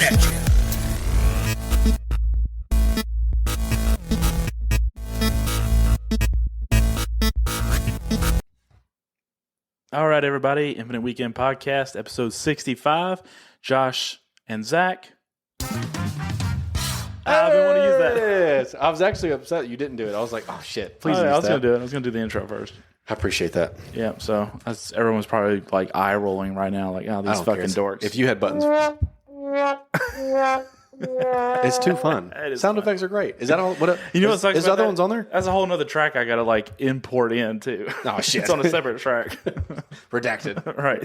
coming at you. All right, everybody. Infinite Weekend Podcast, episode 65. Josh and Zach. I've been wanting to use that. Yes. I was actually upset you didn't do it. I was like, oh, shit. Please use I was that. going to do it. I was going to do the intro first. I appreciate that. Yeah, so everyone's probably like eye rolling right now, like, oh, these fucking dorks. If you had buttons. It's too fun. Sound effects are great. Is that all? What? You know what sucks is about other that? ones on there? That's a whole nother track I got to like import in too. Oh, shit. It's on a separate track. Redacted. Right.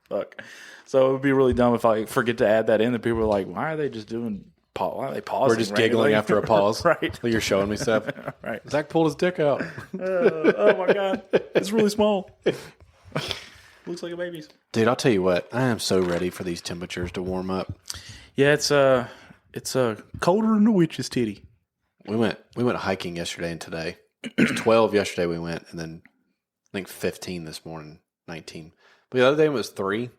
Fuck. So it would be really dumb if I forget to add that in. And people are like, why are they just doing? Why are they pausing? We're just giggling after a pause. Right. Like you're showing me stuff. Right. Zach pulled his dick out. Oh my god, it's really small. Looks like a baby's. Dude, I'll tell you what. I am so ready for these temperatures to warm up. Yeah, it's colder than the witch's titty. We went hiking yesterday and today. It was 12 yesterday we went, and then I think 15 this morning, 19. But the other day it was 3.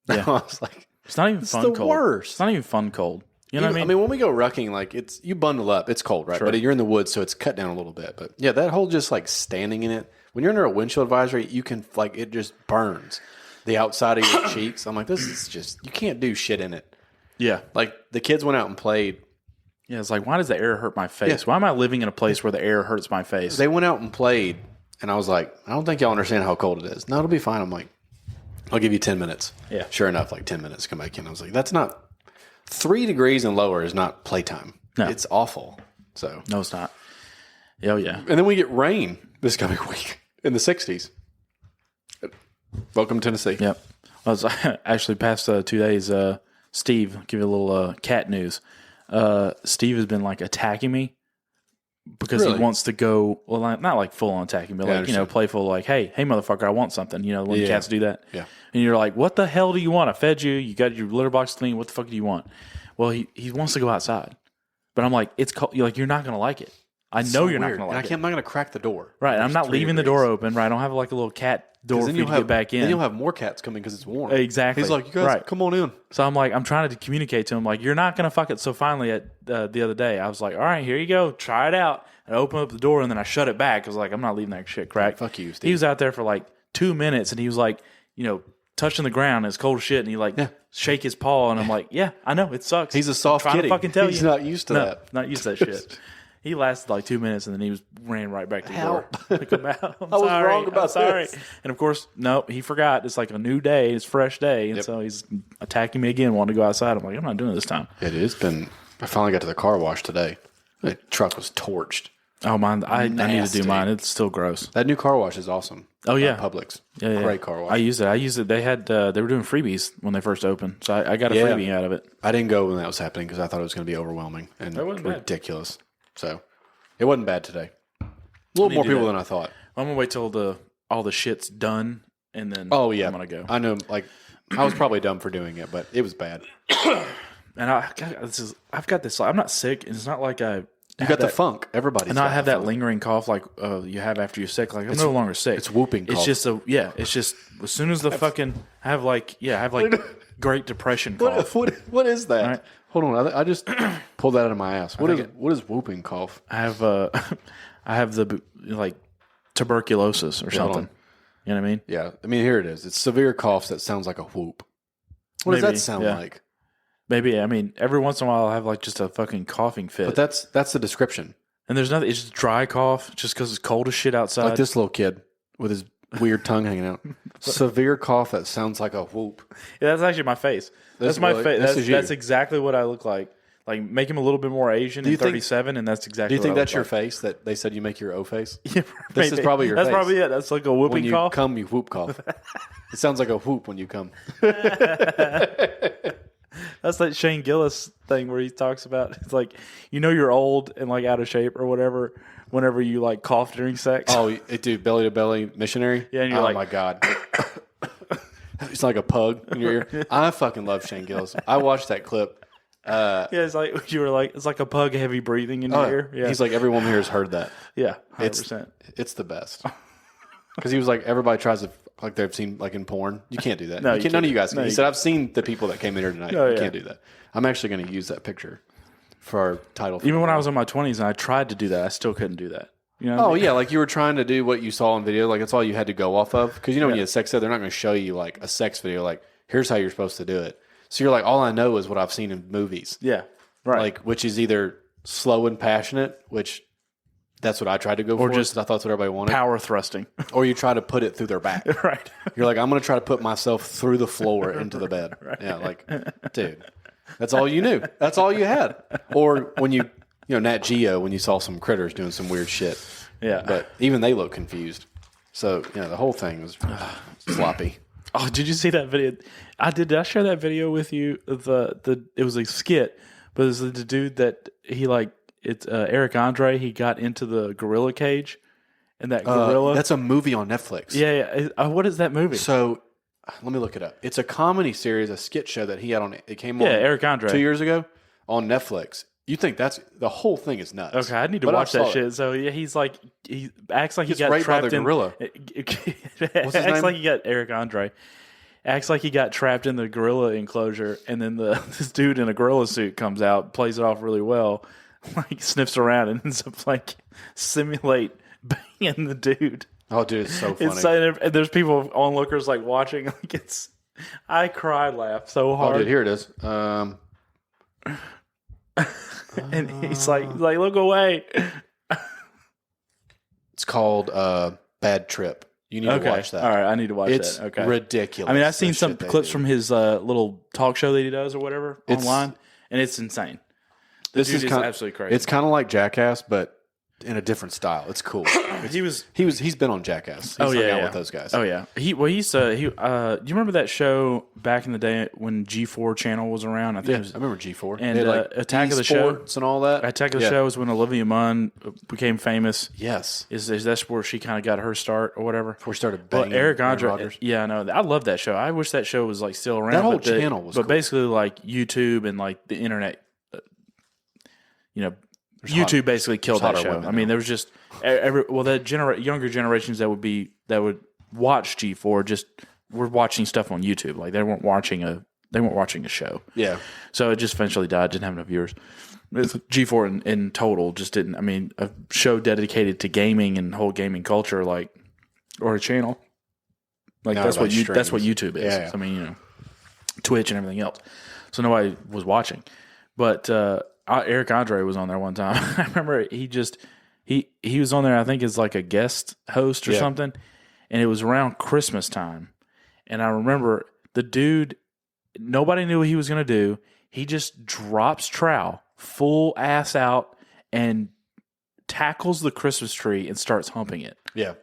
Yeah. I was like, It's not even it's fun the cold. worst. It's not even fun cold. You know what I mean? I mean, when we go rucking, like you bundle up. It's cold, right? Sure. But you're in the woods, so it's cut down a little bit. But yeah, that whole just like standing in it. When you're under a windshield advisory, you can like it just burns the outside of your cheeks. I'm like, this is just you can't do shit in it. Yeah. Like the kids went out and played. Yeah, it's like, why does the air hurt my face? Yeah. Why am I living in a place where the air hurts my face? They went out and played, and I was like, I don't think y'all understand how cold it is. No, it'll be fine. I'm like, I'll give you 10 minutes. Yeah. Sure enough, like 10 minutes come back in. I was like, that's not 3 degrees and lower is not playtime. No. It's awful. So No, it's not. Oh, yeah. and then we get rain this coming week in the 60s. Welcome to Tennessee. Yep. I was actually past 2 days. Steve, give you a little cat news. Steve has been like attacking me because Really? he wants to go. Well, not like full on attacking, but Yeah, I like understand. playful. Like, hey, motherfucker, I want something. You know, when Yeah. cats do that. Yeah. And you're like, what the hell do you want? I fed you. You got your litter box clean. What the fuck do you want? Well, he wants to go outside, but I'm like, it's cold. You're like, you're not gonna like it. I know So you're not weird. gonna And like it. I'm not going to crack the door. Right. I'm It's not 3 leaving the degrees. door open. Right. I don't have like a little cat door 'Cause for then you to get back in. Then you'll have more cats coming because it's warm. Exactly. He's like, you guys, Right. come on in. So I'm like, I'm trying to communicate to him, like, you're not going to fuck it. So finally, at the other day, I was like, all right, here you go. Try it out. And I opened up the door, and then I shut it back. I was like, I'm not leaving that shit cracked. Fuck you, Steve. He was out there for like 2 minutes, and he was like, you know, touching the ground. And it's cold as shit. And he like shake his paw. And I'm like, yeah, I know. It sucks. He's a soft I'm trying kitty. to fucking tell He's you. not used to No, that. Not used to that shit. He lasted like 2 minutes, and then he ran right back to the door. Help. Come out. I'm I was sorry. wrong about I'm sorry. this. And of course, no, he forgot. It's like a new day. It's a fresh day. And so he's attacking me again, wanting to go outside. I'm like, I'm not doing it this time. It has been. I finally got to the car wash today. The truck was torched. Oh, mine. I need to Nasty. do mine. It's still gross. That new car wash is awesome. Oh, yeah. Publix. Yeah, Great car wash. I used it. They had they were doing freebies when they first opened, so I got a Yeah. freebie out of it. I didn't go when that was happening because I thought it was going to be overwhelming and wasn't bad. ridiculous. So it wasn't bad today. A little need more to do people that. than I thought. I'm gonna wait till all the shit's done, and then Oh yeah, I'm gonna go. I know. Like I was probably dumb for doing it, but it was bad. And I've got this. I'm not sick. It's not like I. You got the funk. Everybody's And I got have the that funk. lingering cough like you have after you're sick. Like I'm no longer sick. it's whooping It's cough. just it's just as soon as the fucking I have like Great Depression cough. What is that? Right. Hold on, I just pulled that out of my ass. What is whooping cough? I have I have the like tuberculosis or something. on. You know what I mean? Yeah, I mean here it is. It's severe coughs that sounds like a whoop. What does Maybe, that sound yeah. like? Maybe I mean every once in a while I have like just a fucking coughing fit. But that's the description. And there's nothing. It's just dry cough, just because it's cold as shit outside. Like this little kid with his weird tongue hanging out. Severe cough that sounds like a whoop. Yeah, that's actually my face. That's my really- face. this is you. That's exactly what I look like. Like make him a little bit more Asian. you And think- 37, and that's exactly. Do you think what I that's look your like. face that they said you make your O face? Yeah, This is probably your That's face. probably it. That's like a When whooping you cough. come, you whoop cough. It sounds like a whoop when you come. That's that Shane Gillis thing where he talks about it's like you're old and like out of shape or whatever whenever you like cough during sex. Oh, dude, belly to belly missionary. Yeah, and you're oh like- my god, it's like a pug in your ear. I fucking love Shane Gillis. I watched that clip. Yeah, it's like you were like it's like a pug heavy breathing in your ear. Yeah, He's like every woman here has heard that. yeah, 100%. It's the best because he was like everybody tries to like they've seen like in porn. You can't do that. No, you can't, none of you guys can. No, He you said, I've seen the people that came in here tonight. Oh, you yeah. can't do that. I'm actually going to use that picture for our title. Even when I was in my 20s and I tried to do that, I still couldn't do that. You know what I Oh mean? yeah, like you were trying to do what you saw on video. Like that's all you had to go off of. Because when you have sex ed, they're not going to show you like a sex video. Like here's how you're supposed to do it. So you're like, all I know is what I've seen in movies. Yeah. Right. Like which is either slow and passionate, which that's what I tried to go for. just 'cause I thought that's what everybody wanted. power thrusting. Or you try to put it through their back. Right. You're like, I'm going to try to put myself through the floor into the bed. Right. Yeah, like, dude, that's all you knew. That's all you had. Or when you Nat Geo, when you saw some critters doing some weird shit. Yeah. But even they look confused. So, the whole thing was sloppy. Oh, did you see that video? Did I share that video with you? It was a skit, but it was the dude that he it's Eric Andre. He got into the gorilla cage, and that gorilla. That's a movie on Netflix. Yeah. What is that movie? So, let me look it up. It's a comedy series, a skit show that he had on. It came on Eric Andre 2 years ago on Netflix. You think that's the whole thing is nuts? Okay, I need to But watch I that saw shit. it. So yeah, he acts like he Gets got raped by trapped the in gorilla. Acts name? like he got Eric Andre. Acts like he got trapped in the gorilla enclosure, and then this dude in a gorilla suit comes out, plays it off really well, like sniffs around and ends up like simulate banging the dude. Oh, dude, it's so funny. And there's people onlookers like watching. Like I laugh so hard. Oh, dude, here it is. And he's like, look away. It's called Bad Trip. You need to watch that. All right, I need to watch It's that. Okay. ridiculous. I mean, I've seen the some shit they clips do. from his little talk show that he does or whatever online, and it's insane. This dude is absolutely crazy. It's kind of like Jackass, but in a different style. It's cool. He's been on Jackass. He's hung out with those guys. Oh yeah. Do you remember that show back in the day when G4 channel was around? I think it was, I remember G4 and They had, Attack of the Show and all that. Attack of the Show was when Olivia Munn became famous. Yes, is that's where she kind of got her start or whatever. Before she started Well, banging Eric Aaron Andre, Rodgers. yeah, I know. I love that show. I wish that show was like still around. That whole but channel was but cool. basically like YouTube and like the internet. YouTube basically killed that show. I mean, there was just that younger generations that would watch G4 just were watching stuff on YouTube. Like they weren't watching a show. Yeah. So it just eventually died. Didn't have enough viewers. G4 in total just didn't. I mean, a show dedicated to gaming and whole gaming culture, or a channel, that's what YouTube is. Yeah. I mean, Twitch and everything else. So nobody was watching, but Eric Andre was on there one time. I remember he was on there. I think as like a guest host or something, and it was around Christmas time. And I remember the dude. Nobody knew what he was going to do. He just drops trowel, full ass out, and tackles the Christmas tree and starts humping it. Yeah.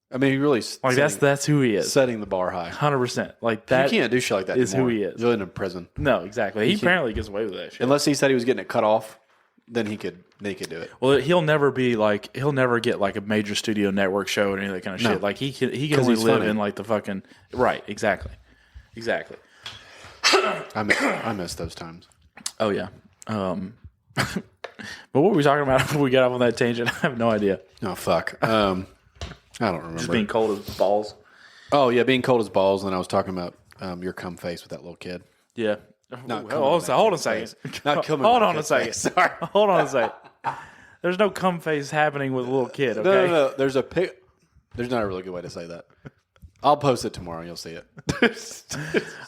I mean, he really that's who he is. Setting the bar high. 100%. Like that. You can't do shit like that is anymore. who he is. He's really in prison. No, exactly. He apparently gets away with that shit. Unless he said he was getting it cut off, then he could do it. Well, he'll never get like a major studio network show or any of that kind of shit. Like he can only he's live funny. in like the fucking right. Exactly. I miss those times. Oh yeah. But what were we talking about before we got off on that tangent? I have no idea. Oh fuck. I don't remember. Just being cold as balls. Oh yeah, being cold as balls. And I was talking about your cum face with that little kid. Yeah. Not Hold on a second. Not cum. Hold on a second. Sorry. Hold on a second. There's no cum face happening with a little kid. Okay. No. There's a pic. There's not a really good way to say that. I'll post it tomorrow. You'll see it.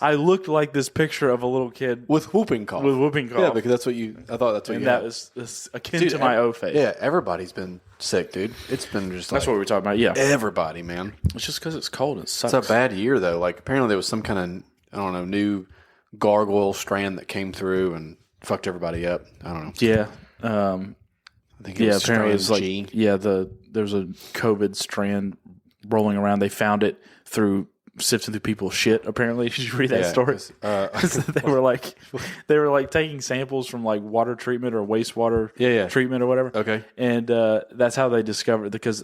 I looked like this picture of a little kid with whooping cough. Yeah, because that's what you. I thought that's what and you. that had. was akin to my O face. Yeah, every's been sick, dude. It's been just. That's like, what we were talking about. Yeah, everybody, man. it's just because it's cold. It sucks. It's a bad year though. Like apparently there was some kind of new gargoyle strand that came through and fucked everybody up. I don't know. Yeah. I think it was apparently it's like G. there's a COVID strand rolling around. They found it through sifting through people's shit. Apparently, did you read that story? they were like taking samples from like water treatment or wastewater treatment or whatever. Okay, and that's how they discovered, because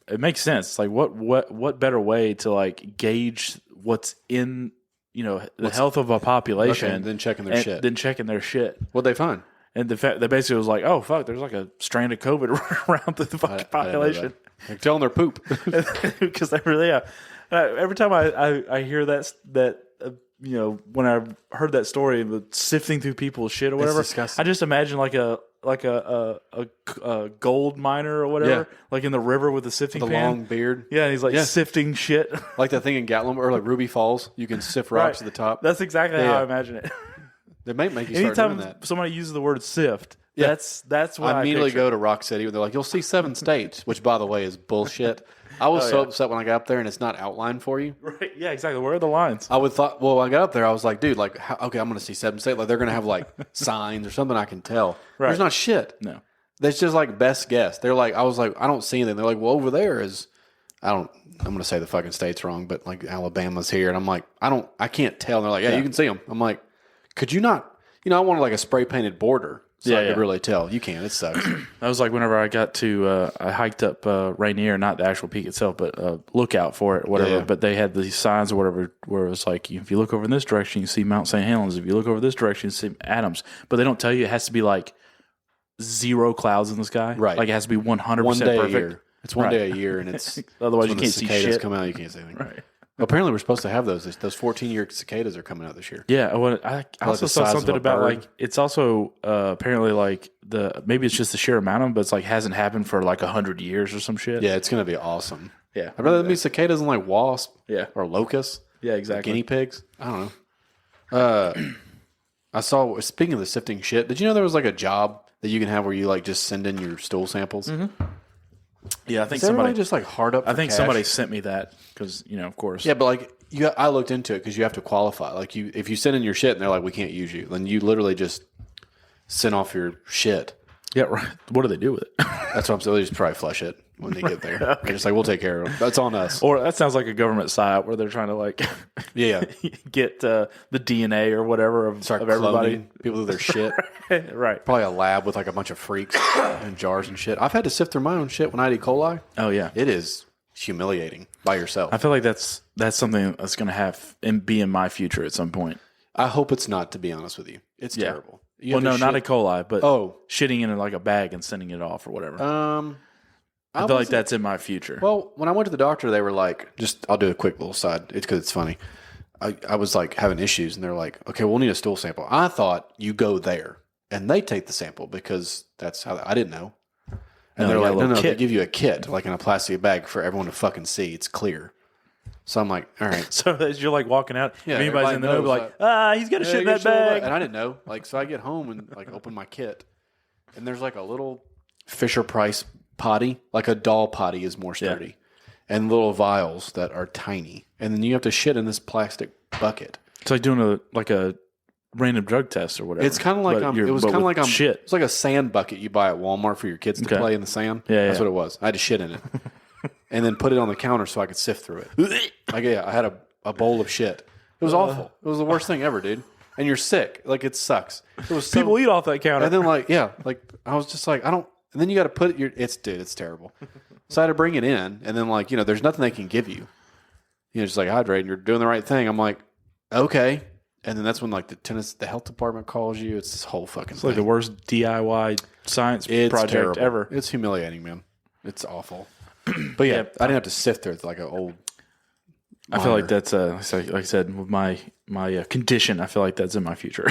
it makes sense. Like what better way to like gauge what's in the health of a population than checking their shit? Than checking their shit. What'd they find? And they basically was like, oh fuck, there's like a strand of COVID around the fucking population. They're telling their poop. Because they really are. Every time I hear that when I heard that story, the sifting through people's shit or whatever, disgusting. I just imagine like a gold miner or whatever, like in the river with a sifting The pan. long beard. Yeah, and he's like sifting shit. Like that thing in Gatlinburg or like Ruby Falls. You can sift rocks at the top. That's exactly how I imagine it. They might make you start doing Anytime that. somebody uses the word sift, that's what I immediately picture. go to Rock City where they're like, you'll see 7 states, which by the way is bullshit. I was so upset when I got up there and it's not outlined for you. Right? Yeah, exactly. Where are the lines? I would thought, well, when I got up there, I was like, dude, like, okay, I'm going to see 7 states. Like, they're going to have like signs or something I can tell. Right. There's not shit. No. That's just like best guess. They're like, I was like, I don't see anything. They're like, well, over there is, I'm going to say the fucking state's wrong, but like Alabama's here. And I'm like, I can't tell. And they're like, yeah, you can see them. I'm like, could you not, I wanted like a spray painted border. So I could really tell. You can. It sucks. That was like whenever I got to, I hiked up Rainier, not the actual peak itself, but lookout for it, whatever. Yeah. But they had these signs or whatever where it was like, if you look over in this direction, you see Mount St. Helens. If you look over this direction, you see Adams. But they don't tell you it has to be like 0 clouds in the sky. Right. Like it has to be 100% One day perfect. a year. It's one day a year, and it's Otherwise, you when can't the see cicadas shit. come out. You can't see anything. Right. Well, apparently, we're supposed to have those. Those 14-year cicadas are coming out this year. Yeah, I also the saw size of something a about bird. like it's also apparently like maybe it's just the sheer amount of them, but it's like hasn't happened for like 100 years or some shit. Yeah, it's going to be awesome. Yeah. I'd rather meet cicadas than like wasps. Yeah. Or locusts. Yeah, exactly. Guinea pigs. I don't know. I saw, speaking of the sifting shit, did you know there was like a job that you can have where you like just send in your stool samples? Mm-hmm. Yeah, I think Is everybody somebody just like hard up for I think cash? somebody sent me that because of course. Yeah, but like I looked into it because you have to qualify. Like if you send in your shit and they're like, we can't use you, then you literally just send off your shit. Yeah, right. What do they do with it? That's what I'm saying. They just probably flush it when they get there. They're just like, we'll take care of it. That's on us. Or that sounds like a government psyop where they're trying to like Yeah. get the DNA or whatever of Start everybody. cloning people with their shit. Right. Probably a lab with like a bunch of freaks and jars and shit. I've had to sift through my own shit when I had E. coli. Oh yeah. It is humiliating by yourself. I feel like that's something that's going to have and be in my future at some point. I hope it's not, to be honest with you. It's terrible. You Well, have to no, not E. shit- coli, but Oh. shitting in like a bag and sending it off or whatever. I feel like wasn't- that's in my future. Well, when I went to the doctor, they were like, I'll do a quick little side. It's because it's funny. I was like having issues, and they're like, okay, we'll need a stool sample. I thought you go there and they take the sample because that's how I didn't know. And No, they're you got like, a no, little they kit. give you a kit, like in a plastic bag for everyone to fucking see. It's clear. So I'm like, all right. So as you're like walking out, Yeah, if anybody's everybody in the know, knows like, that. he's got to Yeah, shit in you're that still alive. bag. And I didn't know. Like, so I get home and like open my kit, and there's like a little Fisher Price potty, like a doll potty is more sturdy, and little vials that are tiny, and then you have to shit in this plastic bucket. It's like doing a random drug test or whatever. It's kind of like But it was but kind of with like shit. It's like a sand bucket you buy at Walmart for your kids to Okay. play in the sand. Yeah, That's yeah. what it was. I had to shit in it, and then put it on the counter so I could sift through it. Like, yeah, I had a bowl of shit. It was awful. It was the worst thing ever, dude. And you're sick. Like, it sucks. It was so, People eat off that counter. and then like, yeah, like I was just like, I don't. And then you got to put it's terrible. So I had to bring it in, and then like, there's nothing they can give you. Just like hydrate, and you're doing the right thing. I'm like, okay. And then that's when like the health department calls you. It's this whole fucking It's like the thing. worst DIY science It's project terrible. ever. It's humiliating, man. It's awful. But yeah, Yeah. I didn't have to sift through it like an old. I feel like monitor. that's like I said with my condition. I feel like that's in my future.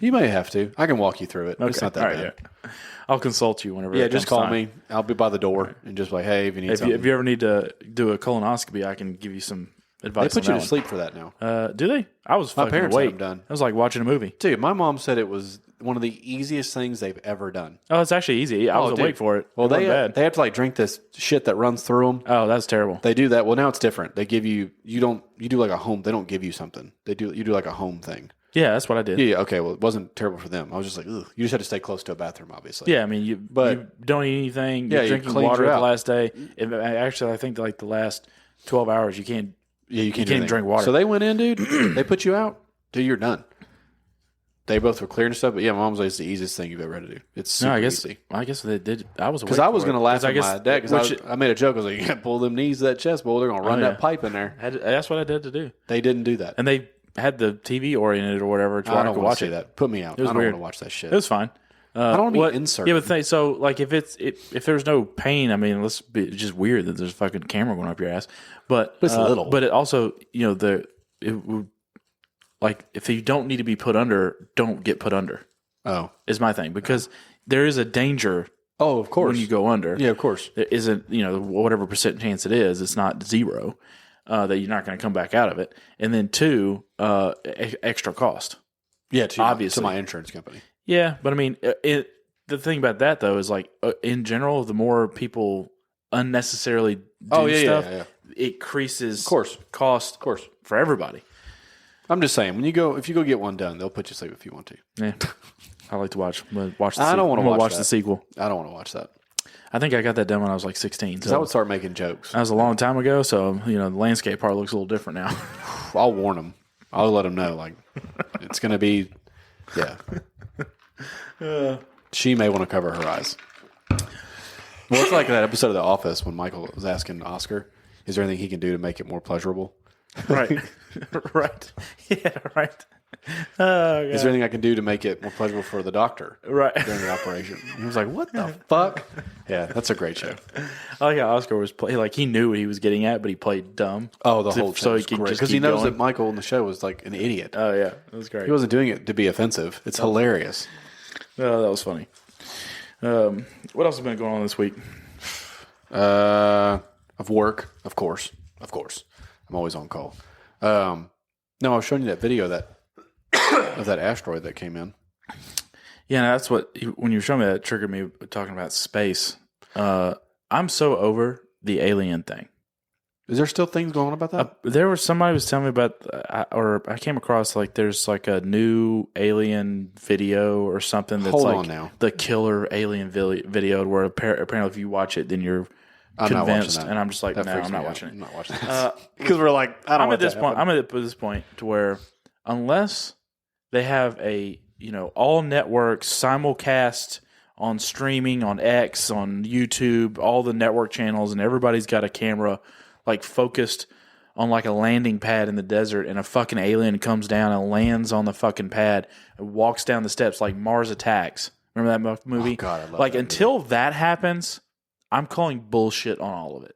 You may have to. I can walk you through it. It's not that All right, bad. yeah. I'll consult you whenever. Yeah, it just comes call time. me. I'll be by the door and just like, hey, if you need If something. you ever need to do a colonoscopy, I can give you some they advice. put on you that to sleep for that now. one. Do they? I was My fucking parents had awake. them done. I was like watching a movie. Dude, my mom said it was one of the easiest things they've ever done. Oh, it's actually easy. I was dude. awake for it. Well, It wasn't bad. they have to like drink this shit that runs through them. Oh, that's terrible. They do that. Well, now it's different. They give you do like a home. They don't give you something. You do like a home thing. Yeah, that's what I did. Yeah. Okay. Well, it wasn't terrible for them. I was just like, ugh. You just had to stay close to a bathroom, obviously. Yeah, I mean, you don't eat anything. You're Yeah, you drinking cleaned water you the out. last day. Actually, I think like the last 12 hours, you can't. Yeah. You can't can't drink water. So they went in, dude. They put you out. Dude, you're done. They both were clear and stuff. But yeah, my mom was like, it's the easiest thing you've ever had to do. It's super No, easy. I guess they did. I was Because I was going to laugh at my dad because I made a joke. I was like, you can't pull them knees to that chest bowl. They're going to run yeah. that pipe in there. That's what I did to do. They didn't do that. And they had the TV oriented or whatever to where I I don't could want watch to see it. that. Put me out. I was don't weird. want to watch that shit. It was fine. I don't want to be inserted. Yeah, but so like if there's no pain, I mean, it's just weird that there's a fucking camera going up your ass. But it's little. But it also, like if you don't need to be put under, don't get put under. Oh, is my thing, because there is a danger. Oh, of course. When you go under, yeah, of course. There isn't, whatever percent chance it is, it's not zero that you're not going to come back out of it. And then two, extra cost. Yeah, obviously to my insurance company. Yeah, but I mean, the thing about that though is like in general, the more people unnecessarily do stuff, it increases cost for everybody. I'm just saying, if you go get one done, they'll put you to sleep if you want to. Yeah. I like to watch the sequel. I don't want to watch the sequel. I don't want to watch that. I think I got that done when I was like 16. So I would start making jokes. That was a long time ago, so the landscape part looks a little different now. I'll warn them. I'll let them know. Like, it's going to be, she may want to cover her eyes. Well, it's like that episode of The Office when Michael was asking Oscar, is there anything he can do to make it more pleasurable? Right. Right. Yeah, right. Oh, is there anything I can do to make it more pleasurable for the doctor during the operation? He was like, what the fuck? Yeah, that's a great show. I like how Oscar was like he knew what he was getting at, but he played dumb. Oh, the whole show so he could great because he knows that Michael in the show was like an idiot. Oh yeah, that was great. He wasn't doing it to be offensive. It's hilarious. Oh, that was funny. What else has been going on this week? Of work, of course. I'm always on call. No, I was showing you that video of that asteroid that came in. Yeah, that's when you were showing me that triggered me talking about space. I'm so over the alien thing. Is there still things going on about that? Somebody was telling me about, or I came across like there's like a new alien video or something that's Hold on now. The killer alien video where apparently if you watch it then you're I'm convinced, not watching that. and I'm just like, that no, I'm not watching it. I'm not watching that because we're like, I'm at this point to where unless they have a all networks simulcast on streaming on X, on YouTube, all the network channels, and everybody's got a camera like focused on like a landing pad in the desert, and a fucking alien comes down and lands on the fucking pad and walks down the steps like Mars Attacks. Remember that movie? Oh God, I love like that until that happens, I'm calling bullshit on all of it.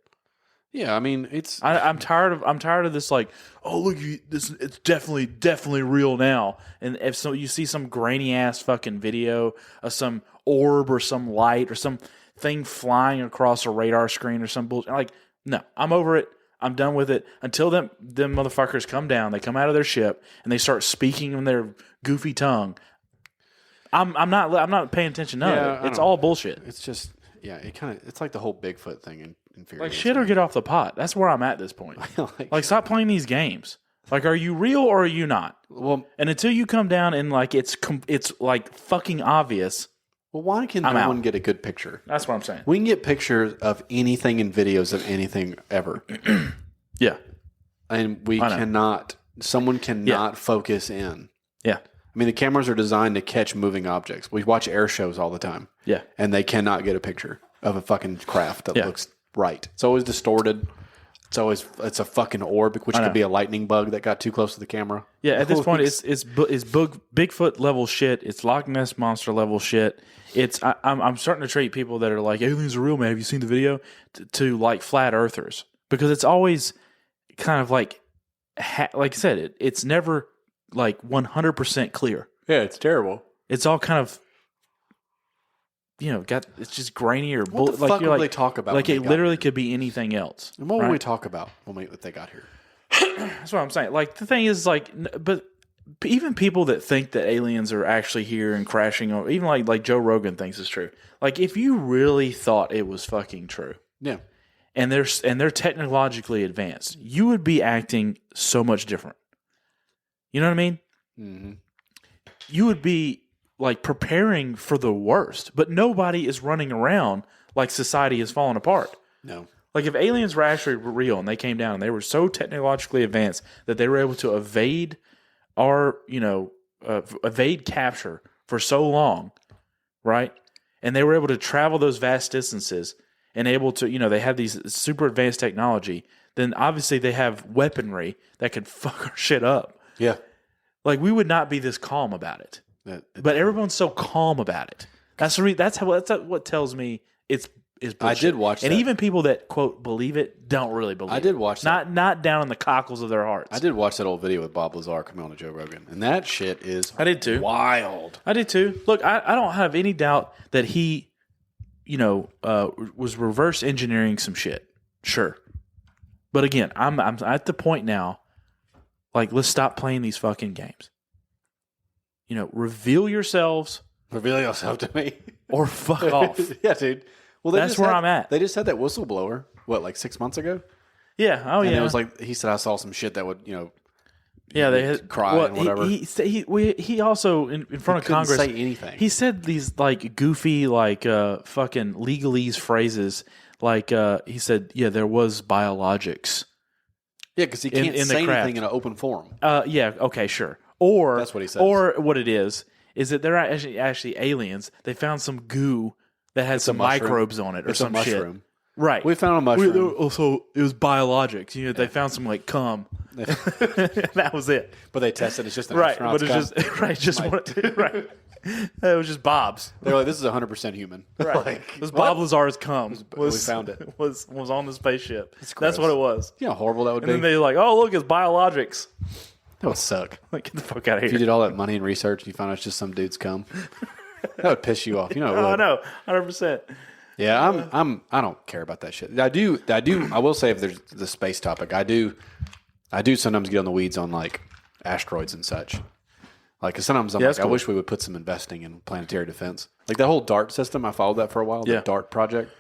Yeah, I mean, I'm tired of this. Like, oh look, this it's definitely real now. And if you see some grainy ass fucking video of some orb or some light or some thing flying across a radar screen or some bullshit, like, no, I'm over it. I'm done with it. Until them motherfuckers come down, they come out of their ship and they start speaking in their goofy tongue. I'm not paying attention. None of it. It's all bullshit. It's just. Yeah, it's like the whole Bigfoot thing infuriates like shit or get off the pot. That's where I'm at this point. like stop playing these games. Like, are you real or are you not? Well, and until you come down and like it's like fucking obvious. Well, why can no one get a good picture? That's what I'm saying. We can get pictures of anything and videos of anything ever. Yeah, and we cannot. Someone cannot focus in. Yeah. I mean, the cameras are designed to catch moving objects. We watch air shows all the time. Yeah. And they cannot get a picture of a fucking craft that looks right. It's always distorted. It's a fucking orb, which could be a lightning bug that got too close to the camera. Yeah, at this point, it's Bigfoot level shit. It's Loch Ness monster level shit. I'm starting to treat people that are like, aliens are real, man. Have you seen the video? To like flat earthers. Because it's always kind of like I said, it's never like 100% clear. Yeah, it's terrible. It's all kind of, it's just grainy or what the fuck would they talk about? Like it literally could be anything else. And what would we talk about when they got here? That's what I'm saying. Like the thing is, like, but even people that think that aliens are actually here and crashing, or even like Joe Rogan thinks it's true. Like if you really thought it was fucking true, yeah, and they're technologically advanced, you would be acting so much different. You know what I mean? Mm-hmm. You would be like preparing for the worst, but nobody is running around like society is falling apart. No. Like if aliens were actually real and they came down and they were so technologically advanced that they were able to evade evade capture for so long, right? And they were able to travel those vast distances and able to, they have these super advanced technology, then obviously they have weaponry that could fuck our shit up. Yeah. Like we would not be this calm about it. But everyone's so calm about it. That's what tells me it's bullshit. I did watch and that. even people that quote believe it don't really believe. I did watch that. Not down in the cockles of their hearts. I did watch that old video with Bob Lazar coming on to Joe Rogan, and that shit is I did too. wild. I did too. Look, I don't have any doubt that he, was reverse engineering some shit. Sure, but again, I'm at the point now. Like, let's stop playing these fucking games. Reveal yourselves Reveal yourself to me. or fuck off. Yeah, dude. Well, That's where I'm at. They just had that whistleblower, like 6 months ago? Yeah. Oh, And yeah. it was like, he said, I saw some shit that would, yeah, they had cry and whatever. He also in front of couldn't Congress say anything. He said these like goofy fucking legalese phrases. Like he said, yeah, there was biologics. Yeah, because he can't in the say craft. anything in an open forum. Yeah. Okay. Sure. Or That's what he says. Or what it is that they're actually aliens. They found some goo that had some mushroom. microbes on it or It's some a shit. mushroom. Right. We found a mushroom. Also, it was biologics. They found some like cum. That was it. But they tested it's just an Right. astronaut's But it's just right. It was just Bob's. They're like, this is 100% human. Right. Like, it was Bob Lazar's cum. we found it. Was on the spaceship. gross. That's what it was. You know how horrible that would And be? then they're like, oh, look, it's biologics. That would suck. Like, get the fuck out of If you here. did all that money and research and you found out it's just some dude's cum, that would piss you off. You know it Oh, I would. know. 100%. Yeah, I don't care about that shit. I will say if there's the space topic, I do sometimes get on the weeds on like asteroids and such. Like, 'cause sometimes I'm Yeah, like, that's I cool. wish we would put some investing in planetary defense. Like the whole DART system, I followed that for a while. Yeah. The DART project,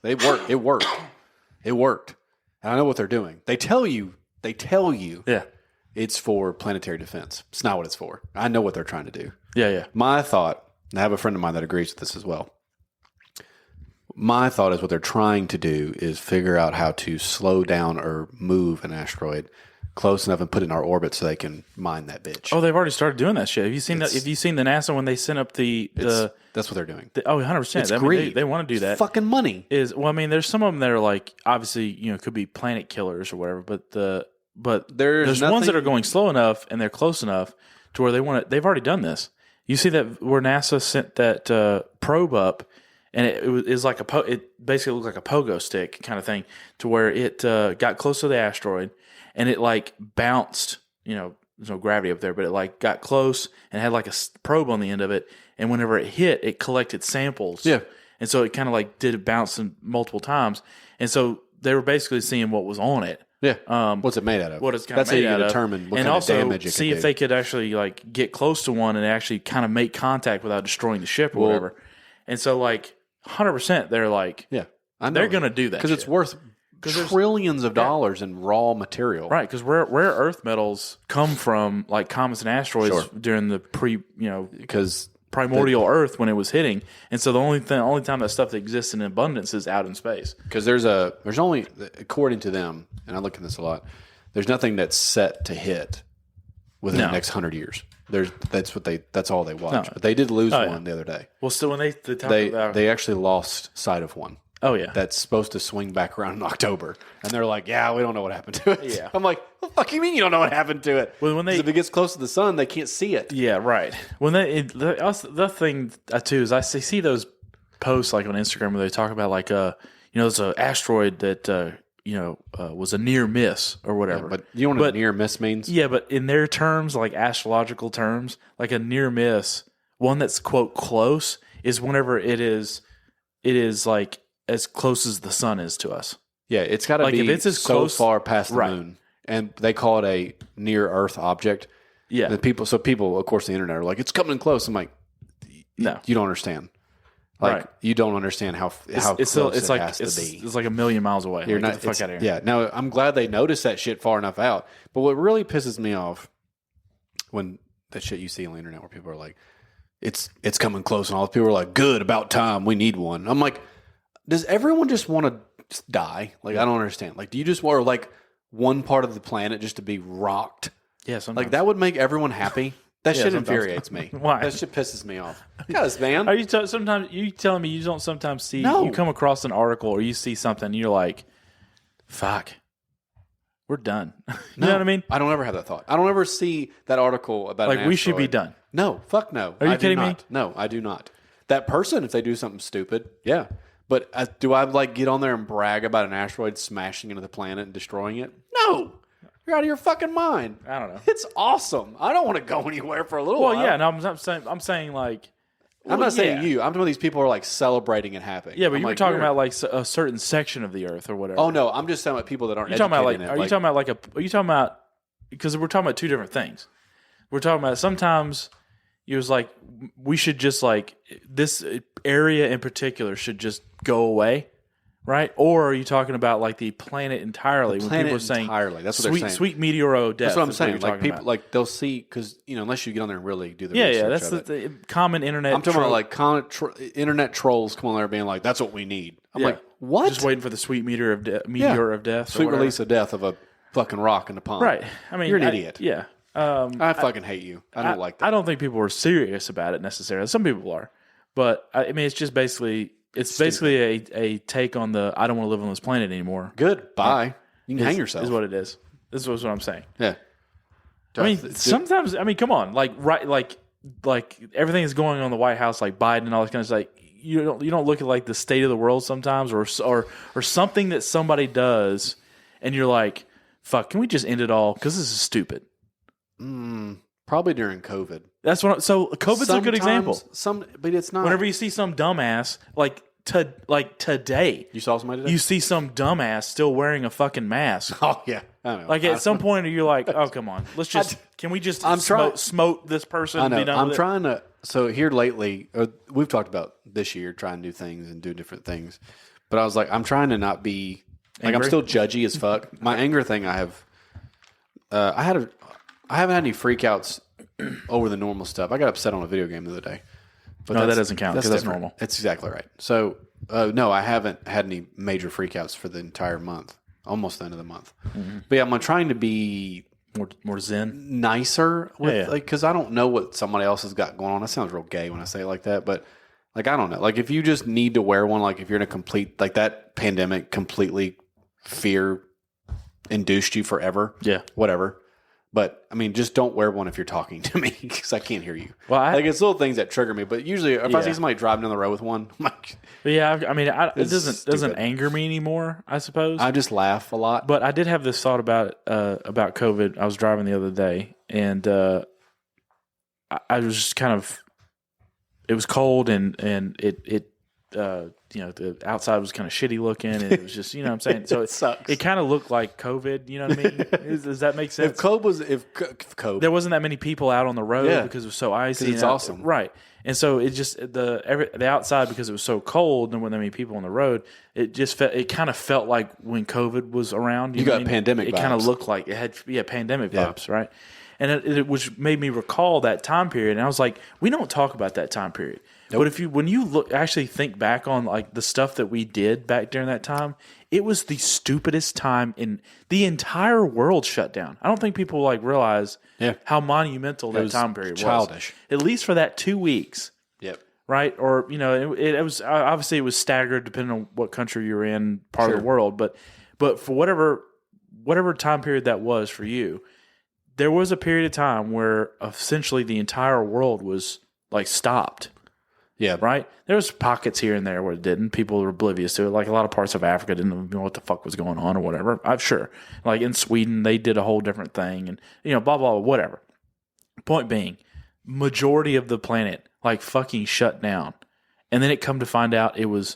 it worked. And I know what they're doing. They tell you Yeah. it's for planetary defense. It's not what it's for. I know what they're trying to do. Yeah, yeah. My thought, and I have a friend of mine that agrees with this as well. My thought is what they're trying to do is figure out how to slow down or move an asteroid close enough and put it in our orbit so they can mine that bitch. Oh, they've already started doing that shit. Have you seen the NASA when they sent up That's what they're doing. 100%. It's I mean, greed. they want to do that. Fucking money. There's some of them that are like, obviously, could be planet killers or whatever, but there's ones nothing- that are going slow enough and they're close enough to where they've already done this. You see that where NASA sent that probe up, and it was like it basically looked like a pogo stick kind of thing, to where it got close to the asteroid and it like bounced. There's no gravity up there, but it like got close and had like a probe on the end of it, and whenever it hit, it collected samples. Yeah. And so it kind of like did it bounce multiple times, and so they were basically seeing what was on it. Yeah. What's it made out of? What it's kind That's of made how you out of. determine what and kind also of damage it see can if do. they could actually like get close to one and actually kind of make contact without destroying the ship or Well- whatever. And so like 100%, they're like, Yeah. I know. they're going to do that because it's shit. worth there's- trillions of dollars in raw material. Right, because rare earth metals come from like comets and asteroids Sure. during the Because primordial Earth when it was hitting, and so the only time that stuff exists in abundance is out in space. there's only, according to them, and I look at this a lot, there's nothing that's set to hit within No. the next 100 years. That's all they watch. No. But they did lose Oh, yeah. one the other day. Well, still when they talk They about actually lost sight of one. oh yeah, That's supposed to swing back around in October, and they're like, "Yeah, we don't know what happened to it." Yeah. I'm like, "What the fuck you mean you don't know what happened to it?" Well, when they- 'Cause if it gets close to the sun, they can't see it. yeah, right. When the thing too is I see those posts like on Instagram where they talk about like there's an asteroid that was a near miss or whatever. But you know what a near miss means? Yeah, but in their terms, like astrological terms, like a near miss, one that's quote close is whenever it is like as close as the sun is to us. Yeah, it's got to Like, be if it's as so close- far past the Right. moon, and they call it a near Earth object. Yeah, And people, of course, the internet are like, "It's coming close." I'm like, no, "You don't understand. Like, Right. you don't understand how it's close it's it like has it's, to be." it's like a million miles away. You're Like, not get the fuck out of here. Yeah. Now, I'm glad they noticed that shit far enough out. But what really pisses me off when that shit you see on the internet where people are like, "It's coming close," and all the people are like, "Good, about time. We need one." I'm like, does everyone just want to die? Like, I don't understand. Like, do you just want like one part of the planet just to be rocked? Yeah, sometimes. Like, that would make everyone happy. That Yeah, shit sometimes. infuriates me. Why? That shit pisses me off. Because, man. Are you sometimes you telling me you don't sometimes see No. you come across an article or you see something and you're like, fuck, we're done. You know what I mean? I don't ever have that thought. I don't ever see that article about Like an we should be asteroid. done. No, fuck no. Are you I do kidding me? not. No, I do not. That person, if they do something stupid, yeah. But do I like get on there and brag about an asteroid smashing into the planet and destroying it? No. You're out of your fucking mind. I don't know. It's awesome. I don't want to go anywhere for a little Well, while. yeah, no, I'm saying like. I'm not saying you. I'm talking about these people who are like celebrating and happy. Yeah, but I'm you were like, talking about like a certain section of the Earth or whatever. Oh no, I'm just talking about people that aren't. You're talking about like. educated Are in it. you talking about like a? Are you talking about? Because we're talking about two different things. We're talking about sometimes it was like we should just like this area in particular should just go away, right? Or are you talking about like the planet entirely? The when planet people are saying entirely. That's what sweet, they're saying. Sweet meteoro death. That's what I'm is saying. you're Like talking people, about. like they'll see because unless you get on there and really do the Yeah, research yeah, that's of it. the common internet. I'm talking about trope. like internet trolls come on there being like, "That's what we need." I'm Yeah. like, "What?" Just waiting for the sweet meteor of death. or Sweet whatever. release of death of a fucking rock in the pond. Right. I mean, You're an idiot. Yeah. I fucking hate you. I don't like that. I don't think people were serious about it necessarily. Some people are, but I mean, it's just basically a take on the I don't want to live on this planet anymore. Good. Bye. You can hang yourself. Is what it is. This is what I'm saying. Yeah. I mean, sometimes. I mean, come on, like everything is going on in the White House, like Biden and all this kind of stuff. Like, you don't look at like the state of the world sometimes, or something that somebody does, and you're like, fuck, can we just end it all? Because this is stupid. Probably during COVID. That's what. So COVID's a good example. But it's not. Whenever you see some dumbass like today, You saw somebody today? you see some dumbass still wearing a fucking mask. Oh yeah. I know. Like at some point, you're like, "Oh, come on, let's just can we just smote this person?" I and know. be done I'm with it? trying to. So here lately, we've talked about this year trying to do things and do different things, but I was like, I'm trying to not be like I'm Angry? still judgy as fuck. My anger thing, I haven't had any freakouts over the normal stuff. I got upset on a video game the other day. But No, that doesn't count because that's different. normal. That's exactly right. So no, I haven't had any major freakouts for the entire month, almost the end of the month. Mm-hmm. But yeah, I'm trying to be More zen. nicer with Yeah. like because I don't know what somebody else has got going on. That sounds real gay when I say it like that, but like I don't know. Like if you just need to wear one, like if you're in a complete like that pandemic completely fear induced you forever. Yeah. Whatever. But I mean, just don't wear one if you're talking to me because I can't hear you. Well, like it's little things that trigger me. But usually, if I see somebody driving down the road with one, I'm like, But yeah, I mean, it doesn't stupid. anger me anymore. I suppose. I just laugh a lot. But I did have this thought about COVID. I was driving the other day, and I was just kind of. It was cold, and it the outside was kind of shitty looking, and it was just what I'm saying. So It sucks. It kind of looked like COVID. You know what I mean? Does that make sense? if Cobe, There wasn't that many people out on the road Yeah. because it was so icy. 'Cause it's and awesome. right? And so it just the outside because it was so cold and there weren't that many people on the road. It kind of felt like when COVID was around. You know got what I mean? pandemic It kind of vibes. looked like it had pandemic vibes, right? And it which made me recall that time period. And I was like, we don't talk about that time period. But when you actually think back on like the stuff that we did back during that time, it was the stupidest time in the entire world shut down. I don't think people like realize how monumental that was time period childish. was. At least for that 2 weeks, Yep. right? Or it was obviously it was staggered depending on what country you're in, part of the world. But for whatever time period that was for you, there was a period of time where essentially the entire world was like stopped. Yeah. Right? There was pockets here and there where it didn't. People were oblivious to it. Like a lot of parts of Africa didn't even know what the fuck was going on or whatever. I'm sure. Like in Sweden, they did a whole different thing and blah, blah, blah, whatever. Point being, majority of the planet like fucking shut down. And then it come to find out it was,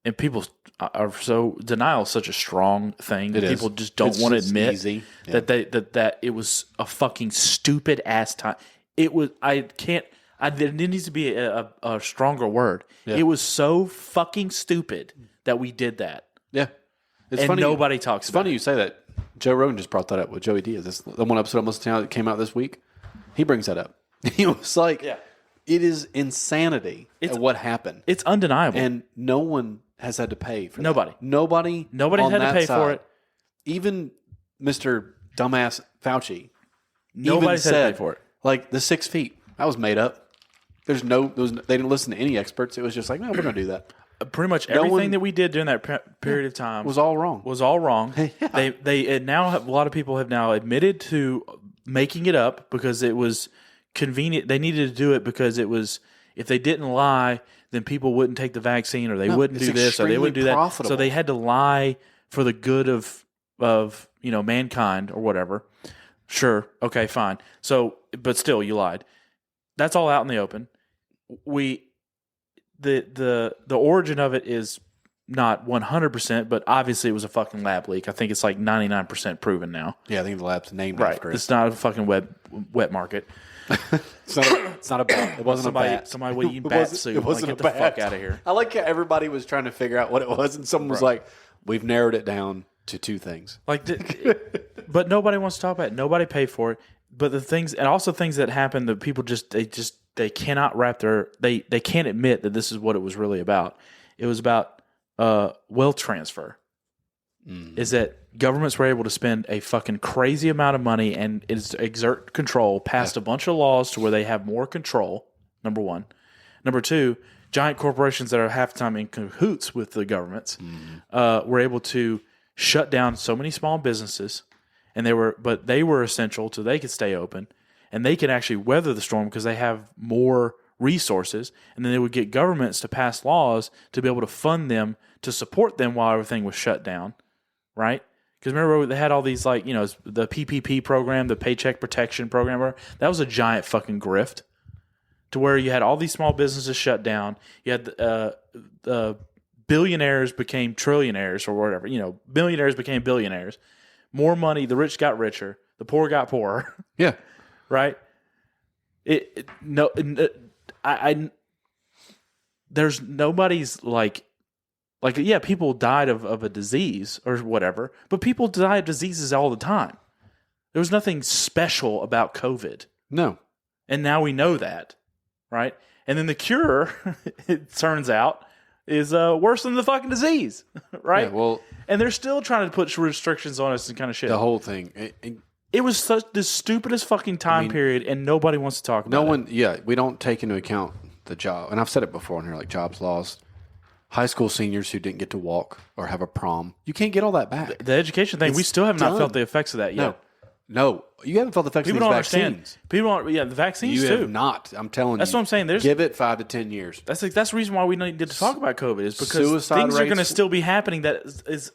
and people are so, denial is such a strong thing. It is. People just don't want to It's admit easy. that it was a fucking stupid ass time. It was, there needs to be a stronger word. Yeah. It was so fucking stupid that we did that. Yeah. It's And funny. nobody talks It's about funny you say that. Joe Rogan just brought that up with Joey Diaz. This the one episode I'm listening to that came out this week. He brings that up. He was like, Yeah. it is insanity at what happened. It's undeniable. And no one has had to pay for Nobody. that. Nobody had on to that pay for side. it. Even Mr. Dumbass Fauci. Nobody's had even to said, pay for it. Like the 6 feet. That was made up. They didn't listen to any experts. It was just like, no, we're going to do that. Pretty much No everything one- that we did during that period of time It was all wrong. was all wrong. They now have, a lot of people have now admitted to making it up because it was convenient. They needed to do it because it was if they didn't lie, then people wouldn't take the vaccine, or they wouldn't it's do this, or they wouldn't do that. profitable. So they had to lie for the good of mankind or whatever. Sure, okay, fine. So, but still, you lied. That's all out in the open. The origin of it is not 100%, but obviously it was a fucking lab leak. I think it's like 99% proven now. Yeah, I think the lab's named Right. after it. It's not a fucking wet market. It's not a bat. It wasn't a bat. Somebody was eating It bat wasn't- soup. It wasn't Like, a get the bat. fuck out of here. I like how everybody was trying to figure out what it was, and someone was like, "We've narrowed it down to 2 things." Like, but nobody wants to talk about it. Nobody paid for it. But the things, and also things that happen that people they cannot wrap they can't admit that this is what it was really about. It was about wealth transfer. Is that governments were able to spend a fucking crazy amount of money and exert control, passed a bunch of laws to where they have more control, number one. Number two, giant corporations that are half the time in cahoots with the governments were able to shut down so many small businesses, and they were essential so they could stay open, and they could actually weather the storm because they have more resources, and then they would get governments to pass laws to be able to fund them to support them while everything was shut down, right? Because remember, they had all these, like, the PPP program, the Paycheck Protection Program, that was a giant fucking grift to where you had all these small businesses shut down. You had billionaires became trillionaires or whatever, billionaires became billionaires. More money, the rich got richer, the poor got poorer. Yeah. Right? There's nobody's like, yeah, people died of a disease or whatever, but people die of diseases all the time. There was nothing special about COVID. No. And now we know that, right? And then the cure, it turns out, is worse than the fucking disease, right? Yeah, well, and they're still trying to put restrictions on us and kind of shit. the whole thing. It was such the stupidest fucking time period, and nobody wants to talk about it. No one, yeah, we don't take into account the job. And I've said it before in here, like jobs lost. High school seniors who didn't get to walk or have a prom. You can't get all that back. The education thing, we still have not done. felt the effects of that yet. No. You haven't felt the effects People of don't these understand. vaccines. People don't. Yeah, the vaccines You too. have not. I'm telling you. That's what I'm saying. Give it 5 to 10 years. That's the reason why we need to talk about COVID is because Suicide things are rates- going to still be happening that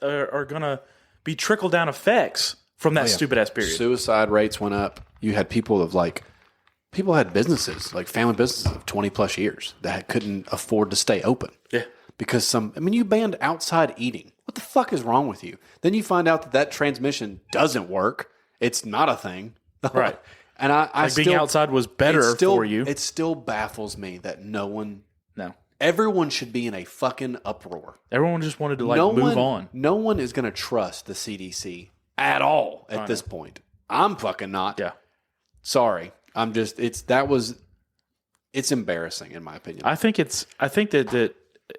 are going to be trickle down effects from that stupid ass period. Suicide rates went up. You had people had businesses, like family businesses of 20 plus years that couldn't afford to stay open. Yeah. Because you banned outside eating. What the fuck is wrong with you? Then you find out that transmission doesn't work. It's not a thing. Right. And I Like being outside was better for you. It still baffles me that No. everyone should be in a fucking uproar. Everyone just wanted to move on. No one is going to trust the CDC at all at this point. I'm fucking not. Yeah. Sorry. I'm just, it's embarrassing in my opinion. I think that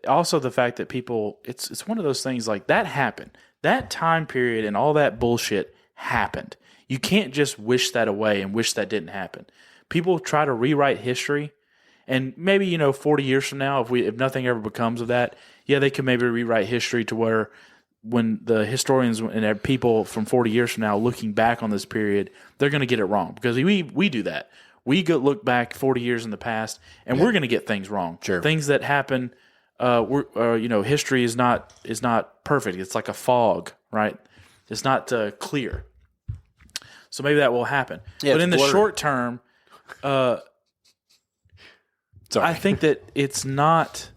also the fact that people, it's one of those things like that happened. That time period and all that bullshit happened. You can't just wish that away and wish that didn't happen. People try to rewrite history, and maybe 40 years from now, if nothing ever becomes of that, yeah, they could maybe rewrite history to where when the historians and people from 40 years from now looking back on this period, they're going to get it wrong because we do that. We go look back 40 years in the past, and we're going to get things wrong. Sure. Things that happen. History is not perfect. It's like a fog, right? It's not clear. So maybe that will happen. Yeah, but it's in the blurry. short term, Sorry. I think that it's not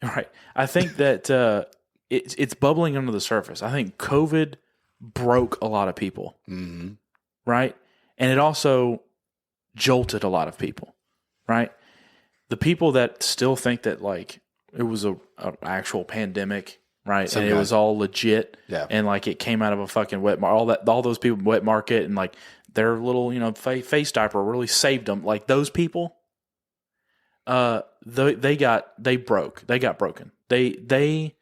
right. I think that it's bubbling under the surface. I think COVID broke a lot of people, right? And it also jolted a lot of people, right? The people that still think that like it was a actual pandemic, right? And it was all legit, Yeah. and like it came out of a fucking wet market. All those people wet market and like their little face diaper really saved them. Like those people, they got broken. They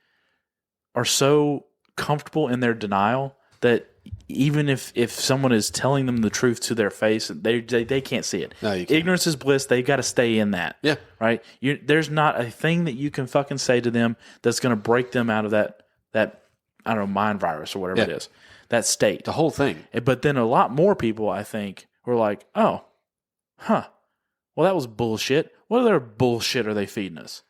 are so comfortable in their denial that even if someone is telling them the truth to their face, they can't see it. No, you can't. Ignorance is bliss. They've got to stay in that. Yeah. Right. There's not a thing that you can fucking say to them that's going to break them out of that I don't know, mind virus or whatever it is, that state. The whole thing. But then a lot more people, I think, were like, oh, huh, well, that was bullshit. What other bullshit are they feeding us?